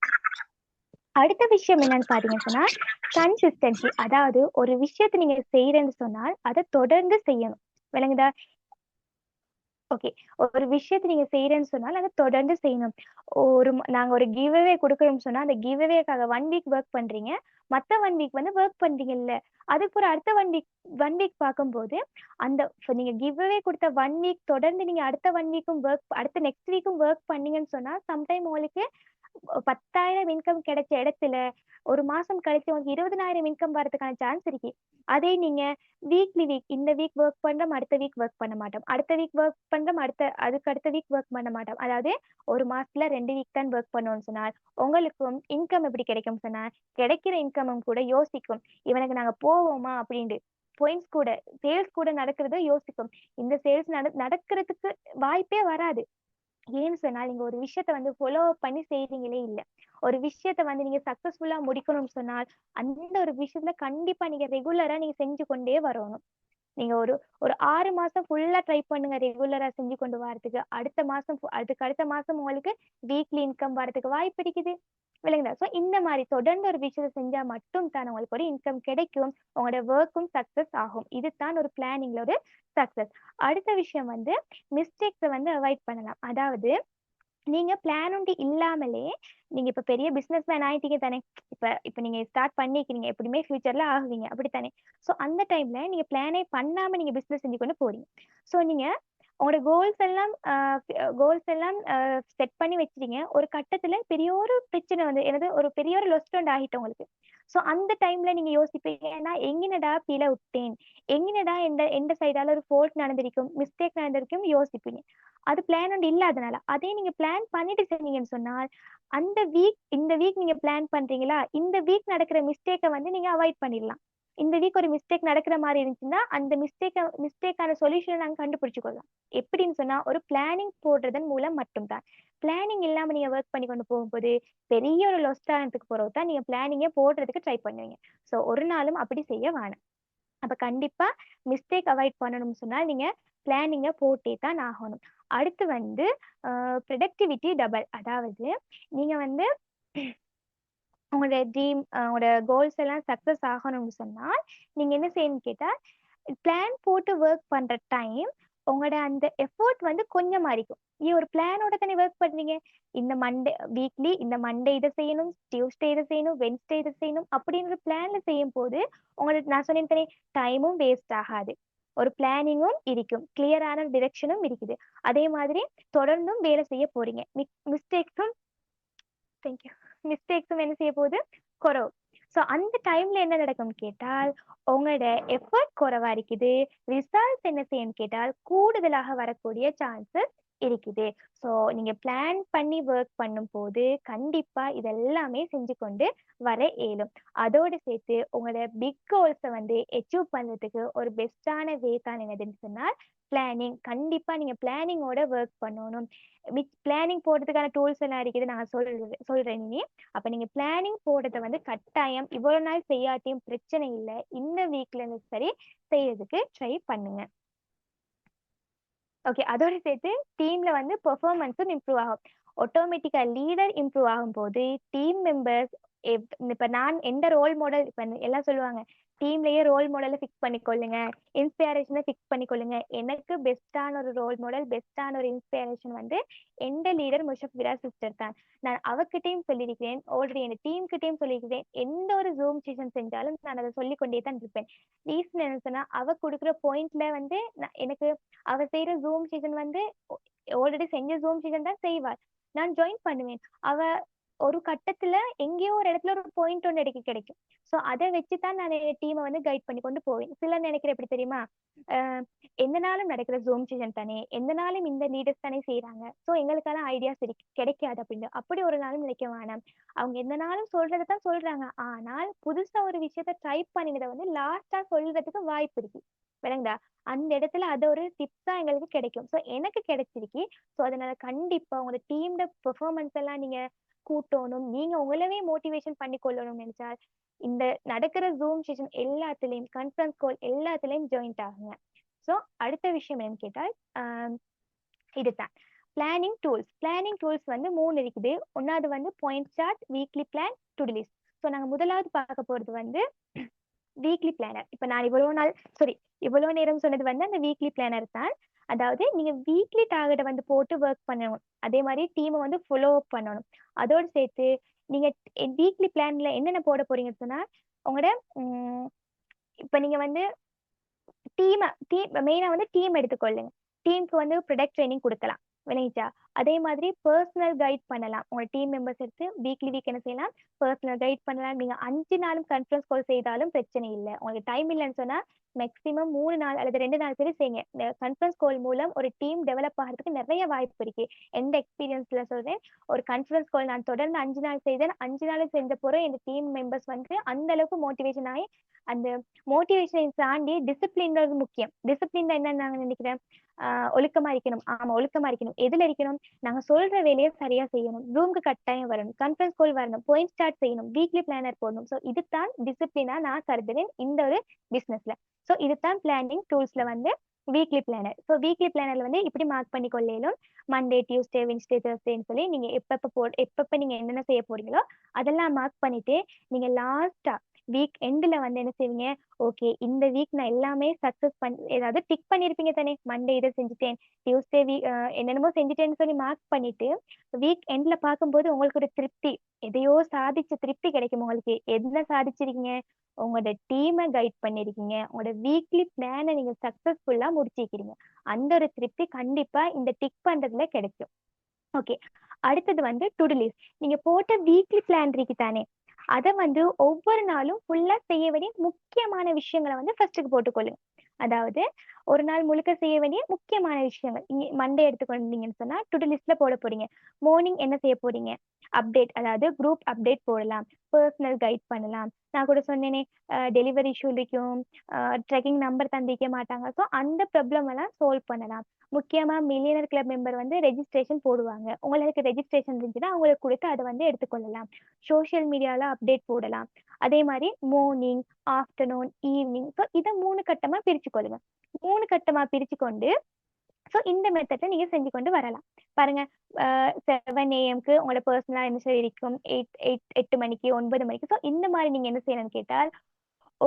அடுத்த விஷயம் என்னன்னு பாத்தீங்கன்னு சொன்னா கன்சிஸ்டன்சி. அதாவது ஒரு விஷயத்தை நீங்க செய்யறேன்னு சொன்னால் அதை தொடர்ந்து செய்யணும். விளங்குதா? ஓகே, ஒரு விஷயத்தை நீங்க செய்யறேன்னு சொன்னால் அதை தொடர்ந்து செய்யணும். நாங்க ஒரு கிவ்அவே கொடுக்கறோம்னு சொன்னா அந்த கிவ்அவேக்காக 1 வீக் ஒர்க் பண்றீங்க, மத்த 1 வீக் ஒர்க் பண்றீங்கல்ல, அதுக்கு ஒரு அடுத்த 1 வீக் பார்க்கும்போது அந்த நீங்க கிவ்அவே கொடுத்த 1 வீக் தொடர்ந்து நீங்க அடுத்த 1 வீக்கும் அடுத்த நெக்ஸ்ட் வீக்கும் ஒர்க் பண்ணீங்கன்னு சொன்னா சம்டைம் உங்களுக்கு 10,000 இன்கம் கிடைச்ச இடத்துல ஒரு மாசம் கழிச்சு உங்களுக்கு 20,000 இன்கம் வரதுக்கான சான்ஸ் இருக்கு. அதே நீங்க வீக்லி இந்த வீக் ஒர்க் பண்றோம், அடுத்த வீக் ஒர்க் பண்ண மாட்டோம், அடுத்த வீக் ஒர்க் பண்றோம், அதுக்கு அடுத்த வீக் ஒர்க் பண்ண மாட்டோம், அதாவது ஒரு மாசத்துல 2 வீக் தான் ஒர்க் பண்ணணும்னு சொன்னால் உங்களுக்கும் இன்கம் எப்படி கிடைக்கும் சொன்னால் கிடைக்கிற இன்கமும் கூட யோசிக்கும், இவனுக்கு நாங்க போவோமா அப்படின்ட்டு. பாயிண்ட்ஸ் கூட சேல்ஸ் கூட நடக்கிறத யோசிக்கும். இந்த சேல்ஸ் நடக்கிறதுக்கு வாய்ப்பே வராது. ஏன்னு சொன்னால் நீங்க ஒரு விஷயத்த ஃபாலோ பண்ணி செய்றீங்களே இல்லை. ஒரு விஷயத்த நீங்க சக்சஸ்ஃபுல்லா முடிக்கணும்னு சொன்னால் அந்த ஒரு விஷயத்துல கண்டிப்பா நீங்க ரெகுலரா நீங்க செஞ்சு கொண்டே வரணும். நீங்க ஒரு ஒரு 6 மாசம் ஃபுல்லா ட்ரை பண்ணுங்க ரெகுலரா செஞ்சு கொண்டு வரதுக்கு. அதுக்கு அடுத்த மாசம் உங்களுக்கு வீக்லி இன்கம் வரதுக்கு வாய்ப்பு இருக்குது. விளங்குதா? ஸோ இந்த மாதிரி தொடர்ந்து ஒரு விஷயத்தை செஞ்சா மட்டும் தான் உங்களுக்கு ஒரு இன்கம் கிடைக்கும், உங்களோட ஒர்க்கும் சக்சஸ் ஆகும். இதுதான் ஒரு பிளானிங்ல ஒரு சக்சஸ். அடுத்த விஷயம் மிஸ்டேக்ஸை அவாய்ட் பண்ணலாம். அதாவது நீங்க பிளான் ஒன்று இல்லாமலே நீங்க இப்ப பெரிய பிசினஸ் மேன் ஆயிட்டீங்க தானே, இப்ப நீங்க ஸ்டார்ட் பண்ணிக்கிறீங்க, எப்படியுமே ஃபியூச்சர்ல ஆகுவீங்க அப்படித்தானே. ஸோ அந்த டைம்ல நீங்க பிளானே பண்ணாம நீங்க பிசினஸ் செஞ்சு கொண்டு போறீங்க. ஸோ நீங்க உங்களோட கோல்ஸ் எல்லாம் செட் பண்ணி வச்சிருங்க. ஒரு கட்டத்துல பெரிய ஒரு பிரச்சனை எனது ஒரு பெரிய ஒரு லொஸ்ட் ஆகிட்டு உங்களுக்கு. ஸோ அந்த டைம்ல நீங்க யோசிப்பீங்க, நான் எங்கினடா பிழை விட்டேன், எங்கினடா எந்த சைடால ஒரு ஃபோல்ட் நடந்திருக்கும், மிஸ்டேக் நடந்திருக்கும் யோசிப்பீங்க. அது பிளான் ஒன்று இல்லாதனால. அதே நீங்க பிளான் பண்ணிட்டு செஞ்சீங்கன்னு சொன்னால் இந்த வீக் நீங்க பிளான் பண்றீங்களா, இந்த வீக் நடக்கிற மிஸ்டேக்கை நீங்க அவாய்ட் பண்ணிடலாம். இந்த வீக் ஒரு மிஸ்டேக் நடக்கிற மாதிரி இருந்துச்சுன்னா அந்த மிஸ்டேக்கான சொல்யூஷனை நாங்க கண்டுபிடிச்சுக்கொள்ளலாம். எப்படின்னு சொன்னா ஒரு பிளானிங் போடுறதன் மூலம் மட்டும்தான். பிளானிங் இல்லாம நீங்க ஒர்க் பண்ணி கொண்டு போகும்போது பெரிய ஒரு லொஸ்டானத்துக்கு போறது தான் நீங்க பிளானிங்கே போடுறதுக்கு ட்ரை பண்ணுவீங்க. ஸோ ஒரு நாளும் அப்படி செய்ய வேணாம். அப்ப கண்டிப்பா மிஸ்டேக் அவாய்ட் பண்ணணும்னு சொன்னால் நீங்க பிளானிங்க போட்டே தான் ஆகணும். அடுத்து ப்ரொடக்டிவிட்டி டபுள். அதாவது நீங்க உங்களோட ட்ரீம், உங்களோட கோல்ஸ் எல்லாம் சக்சஸ் ஆகணும்னு சொன்னால் நீங்க என்ன செய்யணும்னு கேட்டா பிளான் போட்டு ஒர்க் பண்ற டைம் உங்களோட அந்த எஃபோர்ட் வந்து கொஞ்சமா இருக்கும். நீ ஒரு பிளானோட தானே ஒர்க் பண்றீங்க. இந்த மண்டே வீக்லி இந்த மண்டே இதை செய்யணும், டியூஸ்டே இதை செய்யணும், வென்ஸ்டே இதை செய்யணும் அப்படின்ற பிளான்ல செய்யும் போது உங்களுக்கு நான் சொன்னேன் தானே, டைமும் வேஸ்ட் ஆகாது, ஒரு பிளானிங்கும் இருக்கும், கிளியரான டிரெக்ஷனும் இருக்குது. அதே மாதிரி தொடர்ந்தும் வேலை செய்ய போறீங்க. மிஸ்டேக்ஸும் தேங்க்யூ மிஸ்டேக்ஸும் என்ன செய்ய போகுது, குறவு. ஸோ அந்த டைம்ல என்ன நடக்கும்னு கேட்டால் உங்களோட எஃபர்ட் குறைவா இருக்குது, ரிசல்ட்ஸ் என்ன செய்யணும்னு கேட்டால் கூடுதலாக வரக்கூடிய சான்சஸ் இருக்குது. ஸோ நீங்க பிளான் பண்ணி ஒர்க் பண்ணும் போது கண்டிப்பா இதெல்லாமே செஞ்சு கொண்டு வர இயலும். அதோடு சேர்த்து உங்களோட பிக் கோல்ஸை வந்து அச்சீவ் பண்றதுக்கு ஒரு பெஸ்டான வே தான் என்னதுன்னு சொன்னால் பிளானிங். கண்டிப்பா நீங்க பிளானிங்கோட ஒர்க் பண்ணணும். பிளானிங் போடுறதுக்கான டூல்ஸ் எல்லாம் இருக்குது, நான் சொல்றேன் நீ. அப்ப நீங்க பிளானிங் போடுறத வந்து கட்டாயம் இவ்வளவு நாள் செய்யாட்டியும் பிரச்சனை இல்லை, இந்த வீக்ல இருந்து சரி செய்யறதுக்கு ட்ரை பண்ணுங்க. ஓகே, அதோட சேர்த்து டீம்ல வந்து பெர்ஃபார்மன்ஸும் இம்ப்ரூவ் ஆகும். ஆட்டோமேட்டிக்கா லீடர் இம்ப்ரூவ் ஆகும் போது டீம் மெம்பர்ஸ் இப்ப நான் எந்த ரோல் மாடல், இப்ப எல்லாம் சொல்லுவாங்க டீம்லயே ரோல் மாடலை ஃபிக்ஸ் பண்ணிக்கொள்ளுங்க, இன்ஸ்பிரேஷனை ஃபிக்ஸ் பண்ணிக்கொள்ளுங்க. எனக்கு பெஸ்டான ஒரு ரோல் மாடல், பெஸ்டான ஒரு இன்ஸ்பிரேஷன் வந்து எந்த லீடர் முஷஃபிரா சிஸ்டர் தான். நான் அவகிட்டையும் சொல்லியிருக்கிறேன், ஆல்ரெடி என் டீம் கிட்டையும் சொல்லியிருக்கிறேன். எந்த ஒரு ஜூம் செஷன் செஞ்சாலும் நான் அதை சொல்லிக்கொண்டே தான் இருப்பேன். ரீசன் என்ன சொன்னா அவ கொடுக்குற பாயிண்ட்ல வந்து எனக்கு அவ செய்யற ஜூம் செஷன் வந்து ஆல்ரெடி செஞ்ச ஜூம் செஷன் தான் செய்வாள், நான் ஜாயின் பண்ணுவேன். அவ ஒரு கட்டத்துல எங்கேயோ ஒரு இடத்துல ஒரு பாயிண்ட் ஒன்று எடுக்க கிடைக்கும். ஸோ அதை வச்சுதான் நான் என் டீமை வந்து கைட் பண்ணி கொண்டு போவேன். சிலர் நினைக்கிற எப்படி தெரியுமா, எந்த நாளும் நடக்கிற ஜூம் செஷன் தானே, எந்த நாளும் இந்த லீடர்ஸ் தானே செய்யறாங்க, ஸோ எங்களுக்கான ஐடியாஸ் கிடைக்காது அப்படின்னு. அப்படி ஒரு நாளும் நினைக்க வேணாம். அவங்க எந்த நாளும் சொல்றதான் சொல்றாங்க, ஆனால் புதுசா ஒரு விஷயத்த ட்ரை பண்ணினதை வந்து லாஸ்டா சொல்றதுக்கு வாய்ப்பு இருக்கு. விளங்குதா? அந்த இடத்துல அது ஒரு டிப்ஸா எங்களுக்கு கிடைக்கும். ஸோ எனக்கு கிடைச்சிருக்கு. ஸோ அதனால கண்டிப்பா உங்களோட டீம்ல பெர்ஃபார்மன்ஸ் எல்லாம் நீங்க கூட்டணும், நீங்க உங்களவே மோட்டிவேஷன் பண்ணி கொள்ளணும்னு நினைச்சா இந்த நடக்கிற ஜூம் செஷன் எல்லாத்துலயும், கான்ஃபரன்ஸ் கால் எல்லாத்துலயும் ஜாயின்ட் ஆகுங்க. ஸோ அடுத்த விஷயம் என்னன்னு கேட்டால் இதுதான் பிளானிங் டூல்ஸ். பிளானிங் டூல்ஸ் வந்து 3 இருக்குது. ஒன்னாவது வந்து point chart, weekly plan, to do list. So நாங்க முதலாவது பார்க்க போறது வந்து வீக்லி பிளானர். இப்ப நான் இவ்வளவு நேரம் சொன்னது வந்து அந்த வீக்லி பிளானர் தான். அதாவது நீங்க வீக்லி டார்கெட்டை வந்து போட்டு ஒர்க் பண்ணணும், அதே மாதிரி டீமை வந்து ஃபாலோ அப் பண்ணணும். அதோடு சேர்த்து நீங்க வீக்லி பிளான்ல என்னென்ன போட போறீங்கன்னு சொன்னா உங்களோட இப்ப நீங்க வந்து டீம் மெயினா வந்து டீம் எடுத்துக்கொள்ளுங்க. டீமுக்கு வந்து ப்ரொடக்ட் ட்ரைனிங் கொடுக்கலாம், விளைச்சா. அதே மாதிரி பர்சனல் கைட் பண்ணலாம். உங்க டீம் மெம்பர்ஸ் எடுத்து வீக்லி என்ன செய்யலாம், பர்சனல் கைட் பண்ணலாம். நீங்க 5 நாளும் கான்ஃபரன்ஸ் கால் செய்தாலும் பிரச்சனை இல்லை. உங்களுக்கு டைம் இல்லைன்னு சொன்னா மேக்ஸிமம் 3 நாள் அல்லது 2 நாள் சரி செய்யுங்க. இந்த கான்ஃபரன்ஸ் கால் மூலம் ஒரு டீம் டெவலப் ஆகிறதுக்கு நிறைய வாய்ப்பு இருக்கு. எந்த எக்ஸ்பீரியன்ஸ்ல சொல்றேன், ஒரு கான்ஃபரன்ஸ் கால் நான் தொடர்ந்து 5 நாள் செய்தேன். 5 நாள் செஞ்ச போற எங்க டீம் மெம்பர்ஸ் வந்து அந்த அளவுக்கு மோட்டிவேஷன் ஆகி, அந்த மோட்டிவேஷனை தாண்டி டிசிப்ளின் முக்கியம். டிசிப்ளின் என்ன நாங்க நினைக்கிறேன், ஒழுக்கமா இருக்கணும். ஆமா, ஒழுக்கமா இருக்கணும். எதுல இருக்கணும், நாங்க சொல்ற வேலையை சரியா செய்யணும், ரூமுக்கு கட்டாயம் வரணும், கான்ஃபரன்ஸ் கால் வரணும், பாயிண்ட் ஸ்டார்ட் செய்யணும், வீக்லி பிளானர் போடணும். ஸோ இதுதான் டிசிப்ளினா நான் கருதுறேன் இந்த ஒரு பிசினஸ்ல. ஸோ இதுதான் பிளானிங் டூல்ஸ்ல வந்து வீக்லி பிளானர். ஸோ வீக்லி பிளானர்ல வந்து இப்படி மார்க் பண்ணி கொள்ளையிலும் மண்டே, டியூஸ்டே, வென்ஸ்டே, தேர்ஸ்டேன்னு சொல்லி நீங்க எப்பப்ப நீங்க என்னென்ன செய்ய போறீங்களோ அதெல்லாம் மார்க் பண்ணிட்டு நீங்க லாஸ்டா வீக் எண்ட்ல வந்து என்ன செய்வீங்க, ஓகே இந்த வீக் நான் எல்லாமே சக்சஸ் ஏதாவது டிக் பண்ணிருப்பீங்க தானே, மண்டே இதை செஞ்சுட்டேன், டியூஸ்டே என்னென்னமோ செஞ்சுட்டேன்னு சொல்லி மார்க் பண்ணிட்டு வீக் எண்ட்ல பார்க்கும்போது உங்களுக்கு ஒரு திருப்தி, எதையோ சாதிச்ச திருப்தி கிடைக்கும். உங்களுக்கு என்ன சாதிச்சிருக்கீங்க, உங்களோட டீமை கைட் பண்ணிருக்கீங்க, உங்களோட வீக்லி பிளானை நீங்க சக்சஸ்ஃபுல்லா முடிச்சிருக்கீங்க. அந்த ஒரு திருப்தி கண்டிப்பா இந்த டிக் பண்றதுல கிடைக்கும். ஓகே, அடுத்தது வந்து டு டு லிஸ்ட். நீங்க போட்ட வீக்லி பிளான் இருக்கு தானே, அதை வந்து ஒவ்வொரு நாளும் ஃபுல்லா செய்ய வேண்டிய முக்கியமான விஷயங்களை வந்து ஃபர்ஸ்ட்டுக்கு போட்டுக்கொள்ளுங்க. அதாவது ஒரு நாள் முழுக்க செய்ய வேண்டிய முக்கியமான விஷயங்கள் இங்க மண்டே எடுத்துக்கொண்டீங்கன்னு சொன்னா டு டு லிஸ்ட்ல போட போறீங்க. மார்னிங் என்ன செய்ய போறீங்க, அப்டேட், அதாவது குரூப் அப்டேட் போடலாம், பர்சனல் கைட் பண்ணலாம். நான் கூட சொன்னேனே டெலிவரி இஷ்யூ இருக்கும், ட்ரெக்கிங் நம்பர் தந்திக்க மாட்டாங்க. ஸோ அந்த ப்ராப்ளம் எல்லாம் சால்வ் பண்ணலாம். முக்கியமா மில்லியனர் கிளப் மெம்பர் வந்து ரெஜிஸ்ட்ரேஷன் போடுவாங்க, உங்களுக்கு ரெஜிஸ்ட்ரேஷன் இருந்துச்சுன்னா அவங்களுக்கு கொடுத்து அதை வந்து எடுத்துக்கொள்ளலாம். சோஷியல் மீடியால அப்டேட் போடலாம். அதே மாதிரி மார்னிங், ஆஃப்டர்நூன், ஈவினிங். ஸோ இதை 3 கட்டமா பிரிச்சு கொள்ளுங்க. 3 கட்டமா பிரிச்சு கொண்டு ஸோ இந்த மெத்தட்ல நீங்க செஞ்சு கொண்டு வரலாம். பாருங்க, 7 AM உங்களோட பர்சனலா என்ன சொல்லி இருக்கும், 8 மணிக்கு, 9 மணிக்கு. ஸோ இந்த மாதிரி நீங்க என்ன செய்யணும்னு கேட்டால்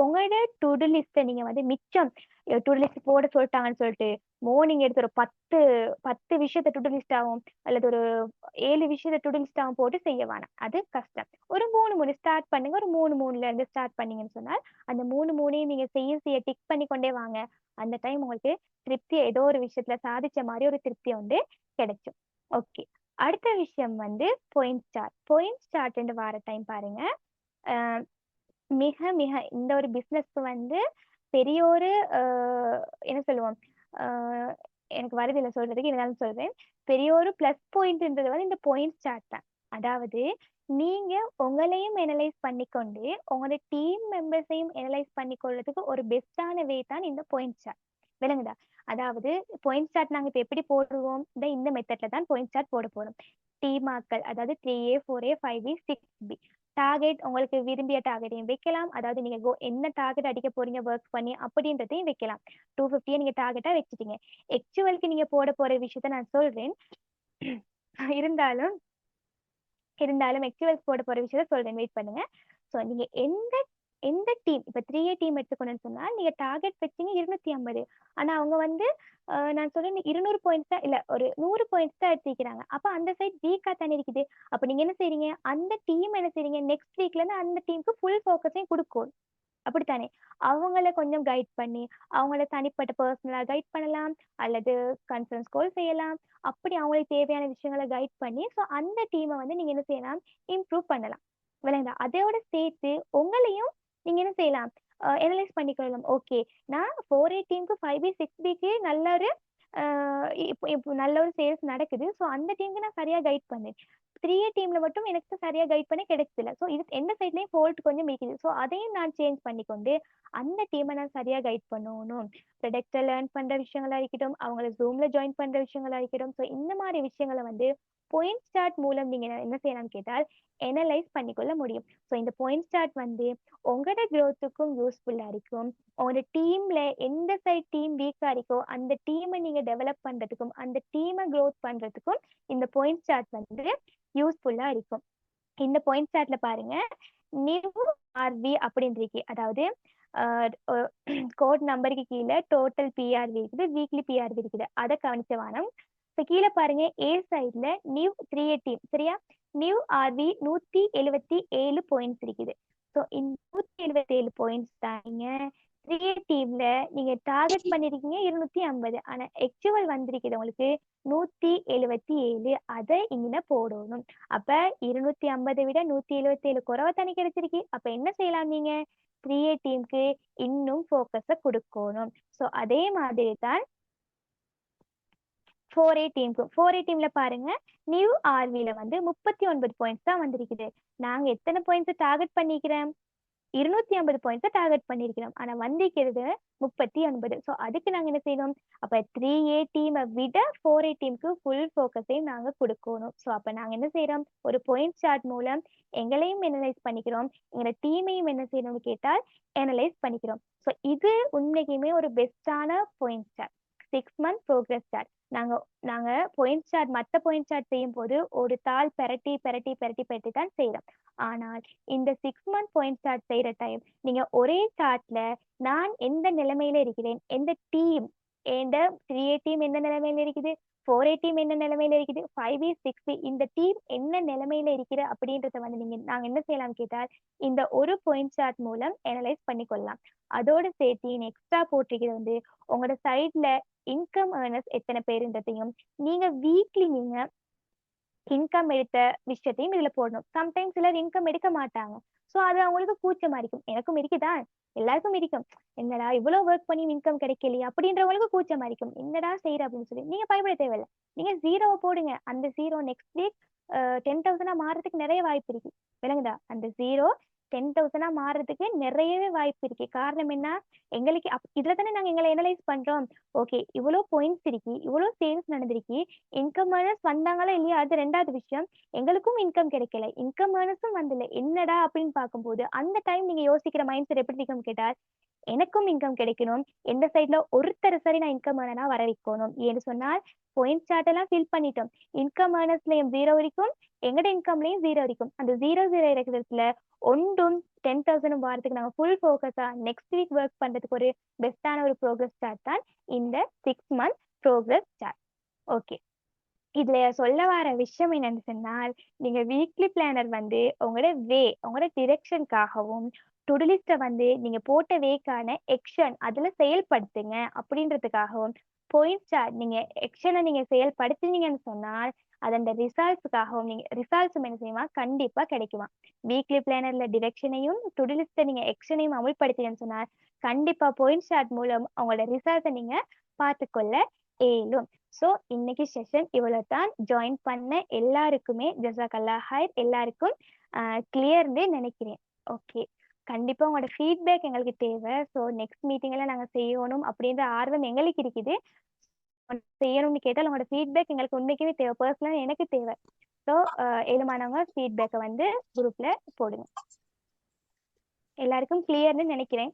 உங்களோட டு-டு லிஸ்ட்டை நீங்க வந்து மிச்சம் டு-டு லிஸ்ட் போட சொல்லிட்டாங்கன்னு சொல்லிட்டு மார்னிங் எடுத்து ஒரு 10 விஷயத்த டு-டு லிஸ்ட் ஆகும் அல்லது ஒரு 7 விஷயத்த டு-டு லிஸ்ட் ஆகும் போட்டு செய்ய வேணாம். அது கஷ்டம். ஒரு 3 ஸ்டார்ட் பண்ணுங்க. ஒரு 3ல இருந்து ஸ்டார்ட் பண்ணீங்கன்னு சொன்னால் அந்த 3 நீங்க செய்ய டிக் பண்ணி கொண்டே வாங்க. அந்த டைம் உங்களுக்கு திருப்தி ஏதோ ஒரு விஷயத்துல சாதிச்ச மாதிரி ஒரு திருப்தி வந்து கிடைக்கும். ஓகே, அடுத்த விஷயம் வந்து பாயிண்ட் ஸ்டார்ட் வார டைம் பாருங்க. அஹ் மிக மிக இந்த ஒரு பிசினஸ்க்கு வந்து பெரிய ஒரு என்ன சொல்லுவோம், அஹ் எனக்கு வருதில்லை சொல்றதுக்கு, இருந்தாலும் சொல்றேன். பெரிய ஒரு பிளஸ் பாயிண்ட்ன்றது வந்து இந்த பாயிண்ட் ஸ்டார்ட் தான். அதாவது நீங்க உங்களையும் எனலைஸ் பண்ணிக்கொண்டு உங்களோட டீம் மெம்பர்ஸையும் எனலைஸ் பண்ணிக்கொள்றதுக்கு ஒரு பெஸ்டான வே தான் இந்த பாயிண்ட் ஸ்டார்ட். விளங்குதா? அதாவது பாயிண்ட் ஸ்டார்ட் நாங்க இப்ப எப்படி போடுவோம், இந்த மெத்தட்ல தான் பாயிண்ட் ஸ்டார்ட் போட போறோம். டீம் ஆக்கள், அதாவது 3A 4A 5B 6B target, உங்களுக்கு விரும்பிய டார்கெட்டையும் வைக்கலாம். அதாவது நீங்க என்ன டார்கெட் அடிக்க போறீங்க ஒர்க் பண்ணி அப்படின்றதையும் வைக்கலாம். 250 நீங்க டார்கெட்டா வச்சுட்டீங்க. எக்சுவலுக்கு நீங்க போட போற விஷயத்த நான் சொல்றேன். இருந்தாலும் எக்சுவல்ஸ் போட போற விஷயத்த சொல்றேன், வெயிட் பண்ணுங்க. ஸோ நீங்க எந்த டீம், இப்ப 3A டீம் எடுத்துக்கணும்னு சொன்னா நீங்க டார்கெட் வச்சீங்க 250. ஆனா அவங்க வந்து நான் சொல்றேன் 200 பாயிண்ட்ஸ் தான், இல்ல ஒரு 100 பாயிண்ட்ஸ் தான் எடுத்துக்கிறாங்க. அப்ப அந்த சைட் வீக்கா தானே இருக்குது. அப்ப நீங்க என்ன செய்றீங்க, அந்த டீம் என்ன செய்றீங்க, நெக்ஸ்ட் வீக்ல இருந்து அந்த டீமுக்கு ஃபுல் ஃபோக்கஸையும் கொடுக்கும். அப்படித்தானே? அவங்கள கொஞ்சம் கைட் பண்ணி, அவங்கள தனிப்பட்ட பர்சனலா கைட் பண்ணலாம், அல்லது கான்ஃபரன்ஸ் கால் செய்யலாம். அப்படி அவங்களுக்கு தேவையான விஷயங்களை கைட் பண்ணி, ஸோ அந்த டீமை வந்து நீங்க என்ன செய்யலாம், இம்ப்ரூவ் பண்ணலாம். விளங்குதா? அதோட சேர்த்து உங்களையும் நீங்க என்ன செய்யலாம், எனலைஸ் பண்ணிக்கலாம். ஓகே, நான் 4A டீமுக்கு 5B 6Bக்கு நல்ல ஒரு இப்போ நல்ல ஒரு சேல்ஸ் நடக்குது. ஸோ அந்த டீமுக்கு நான் சரியா கைட் பண்ணேன். 3A டீம்ல மட்டும் எனக்கு சரியா கைட் பண்ண கிடைச்சதில்ல. ஸோ இது எந்த சைட்லயும் ஃபால்ட் கொஞ்சம் இருக்குது. ஸோ அதையும் நான் சேஞ்ச் பண்ணிக்கொண்டு அந்த டீமை நான் சரியா கைட் பண்ணணும். ப்ரொடக்டை லேர்ன் பண்ற விஷயங்களா இருக்கட்டும், அவங்கள ஜூம்ல ஜாயின் பண்ற விஷயங்களா இருக்கட்டும். ஸோ இந்த மாதிரி விஷயங்களை வந்து பாயிண்ட் ஸ்டார்ட் மூலம் நீங்க என்ன செய்யலாம்னு கேட்டால் எனலைஸ் பண்ணிக்கொள்ள முடியும். ஸோ இந்த பாயிண்ட் ஸ்டார்ட் வந்து உங்களோட growth-க்கும் யூஸ்ஃபுல்லா இருக்கும். உங்களோட டீம்ல எந்த சைட் டீம் வீக்கா இருக்கோ அந்த டீமை நீங்க டெவலப் பண்றதுக்கும் அந்த டீமை growth பண்றதுக்கும் இந்த பாயிண்ட் ஸ்டார்ட் வந்து யூஸ்ஃபுல்லா இருக்கும். இந்த பாயிண்ட் ஸ்டார்ட்ல பாருங்க, நியூ ஆர்வி அப்படின்னு இருக்கு. அதாவது கோட் நம்பருக்கு கீழே டோட்டல் பிஆர்வி இருக்குது, வீக்லி பிஆர்வி இருக்குது. அதை கவனிச்ச வானம். இப்போ கீழே பாருங்க, ஏ சைட்ல நியூ 3A டீம், சரியா? நியூ ஆர்வி 177 பாயிண்ட்ஸ் இருக்குது. ஸோ இந்த 177 பாயிண்ட்ஸ் தான் நீங்க 3A டீம்ல நீங்க டார்கெட் பண்ணிருக்கீங்க 250. ஆனா ஆக்சுவல் வந்திருக்குது உங்களுக்கு 177. அதை இங்க போடணும். அப்ப 250 விட 177 குறைவா தானே கிடைச்சிருக்கு. அப்ப என்ன செய்யலாம், நீங்க 3A டீமுக்கு இன்னும் ஃபோக்கஸ கொடுக்கணும். ஸோ அதே மாதிரி தான் 4A டீம்ல பாருங்க, நியூ ஆர்வில வந்து 39 பாயிண்ட்ஸ் தான் வந்திருக்குது. நாங்க எத்தனை பாயிண்ட்ஸ் டார்கெட் பண்ணிக்கிறோம், 250 பாயிண்ட்ஸ் டார்கெட் பண்ணிருக்கிறோம். ஆனா வந்திருக்கிறது 39. ஸோ அதுக்கு நாங்க என்ன செய்யணும், அப்ப 3A டீமை விட 4A டீமுக்கு ஃபுல் ஃபோக்கஸையும் நாங்க கொடுக்கணும். ஸோ அப்ப நாங்க என்ன செய்யறோம், ஒரு பாயிண்ட் சார்ட் மூலம் எங்களையும் எனலைஸ் பண்ணிக்கிறோம், எங்களோட டீமையும் என்ன செய்யணும்னு கேட்டால் எனலைஸ் பண்ணிக்கிறோம். ஸோ இது உண்மைக்குமே ஒரு பெஸ்டான point chart, 6 month progress chart. நாங்க பாயிண்ட் சார்ட், மற்ற பாயிண்ட் சார்ட் செய்யும் போது ஒரு தாள் பெரட்டி தான் செய்யறோம். ஆனால் இந்த 6 மந்த் பாயிண்ட் சார்ட் செய்யற டைம் நீங்க ஒரே சார்ட்ல நான் எந்த நிலைமையில இருக்கிறேன், எந்த டீம், எந்த 3A டீம் எந்த நிலைமையில இருக்குது, 4A டீம் என்ன நிலைமையில இருக்குது, 5B 6B இந்த டீம் என்ன நிலைமையில இருக்கிற அப்படின்றத வந்து நாங்க என்ன செய்யலாம் கேட்டால் இந்த ஒரு பாயிண்ட் சார்ட் மூலம் எனலைஸ் பண்ணிக்கொள்ளலாம். அதோட சேர்த்து எக்ஸ்ட்ரா போட்டிருக்கிறது வந்து உங்களோட சைட்ல இன்கம் ஏர்னர்ஸ் எத்தனை பேருன்றதையும் நீங்க வீக்லி நீங்க இன்கம் எடுத்த விஷயத்தையும் இதுல போடணும். சம்டைம்ஸ் சிலர் இன்கம் எடுக்க மாட்டாங்க. ஸோ அது அவங்களுக்கு கூச்சமா இருக்கும். எனக்கும் இருக்குதான், எல்லாருக்கும் இருக்கும். என்னடா இவ்வளவு ஒர்க் பண்ணி இன்கம் கிடைக்கலையா அப்படின்றவங்களுக்கு கூச்சமா இருக்கும். என்னடா செய்யற அப்படின்னு சொல்லி நீங்க பயப்பட தேவையில்லை. நீங்க 0 போடுங்க. அந்த 0 நெக்ஸ்ட் வீக் 10,000 மாறதுக்கு நிறைய வாய்ப்பு இருக்கு. விளங்குதா? அந்த 0 10,000 மாறதுக்கு நிறையவே வாய்ப்பு இருக்கு. காரணம் என்ன, எங்களுக்கு இதுல தானே நாங்க எங்களை எனலைஸ் பண்றோம். ஓகே, இவ்வளவு பாயிண்ட்ஸ் இருக்கு, இவ்வளவு சேல்ஸ் நடந்திருக்கு, இன்கம் ஏர்னர்ஸ் வந்தாங்களா இல்லையா அது ரெண்டாவது விஷயம். எங்களுக்கும் இன்கம் கிடைக்கல, இன்கம் ஏர்னர்ஸும் வந்துல, என்னடா அப்படின்னு பார்க்கும்போது அந்த டைம் நீங்க யோசிக்கிற மைண்ட் செட் எப்படி இருக்கும் கேட்டால், எனக்கும் இன்கம் கிடைக்கணும், எந்த சைட்ல ஒருத்தர் சரி நான் இன்கம் ஏர்னரா வர வைக்கணும். ஏன்னு சொன்னால் பாயிண்ட் சார்ட் எல்லாம் ஃபில் பண்ணிட்டோம். இன்கம் ஏர்னர்ஸ்லயும் 0 வரைக்கும், எங்கட இன்கம்லயும் 0 வரைக்கும். அந்த 0 இருக்கிறதுல ஒன்றும் 10,000 வாரத்துக்கு நாங்கள் ஃபுல் ஃபோக்கஸா நெக்ஸ்ட் வீக் ஒர்க் பண்றதுக்கு ஒரு பெஸ்டான ஒரு ப்ரோக்ரஸ் சார்ட் தான் இந்த 6 month ப்ரோக்ரஸ் சார்ட். ஓகே, இதுல சொல்ல வர விஷயம் என்னன்னு சொன்னால், நீங்க வீக்லி பிளானர் வந்து உங்களோட டிரெக்ஷனுக்காகவும், டுடு லிஸ்ட்டை வந்து நீங்க போட்ட வேக்கான எக்ஷன் அதுல செயல்படுத்துங்க அப்படின்றதுக்காகவும், பாயிண்ட் சார்ட் நீங்க எக்ஷனை நீங்க செயல்படுத்தினீங்கன்னு சொன்னால் அதோட ரிசல்ட்ஸுக்காகவும் நீங்க ரிசல்ட்ஸும் என்ன செய்யுமா கண்டிப்பா கிடைக்குமா. வீக்லி பிளானர்ல டிரெக்ஷனையும் டுடு லிஸ்ட்டை நீங்க எக்ஷனையும் அமுல்படுத்தினீங்கன்னு சொன்னால் கண்டிப்பா பாயிண்ட் சார்ட் மூலம் அவங்களோட ரிசல்ட்டை நீங்க பார்த்துக்கொள்ள இயலும். ஸோ இன்னைக்கு செஷன் இவ்வளவு தான். ஜாயின் பண்ண எல்லாருக்குமே ஜஸாக்கல்லா ஹைர், எல்லாருக்கும் கிளியர்னு நினைக்கிறேன். ஓகே, கண்டிப்பா உங்களோட ஃபீட்பேக் எங்களுக்கு தேவை. ஸோ நெக்ஸ்ட் மீட்டிங்ல நாங்க செய்யணும் அப்படின்ற ஆர்வம் எங்களுக்கு இருக்குது. செய்யணும்னு கேட்டால் உங்களோட ஃபீட்பேக் எங்களுக்கு உண்மைக்குமே தேவை, பர்சனலா எனக்கு தேவை. ஸோ ஏழுமானவங்க ஃபீட்பேக்கை வந்து குரூப்ல போடுங்க. எல்லாருக்கும் கிளியர்னு நினைக்கிறேன்.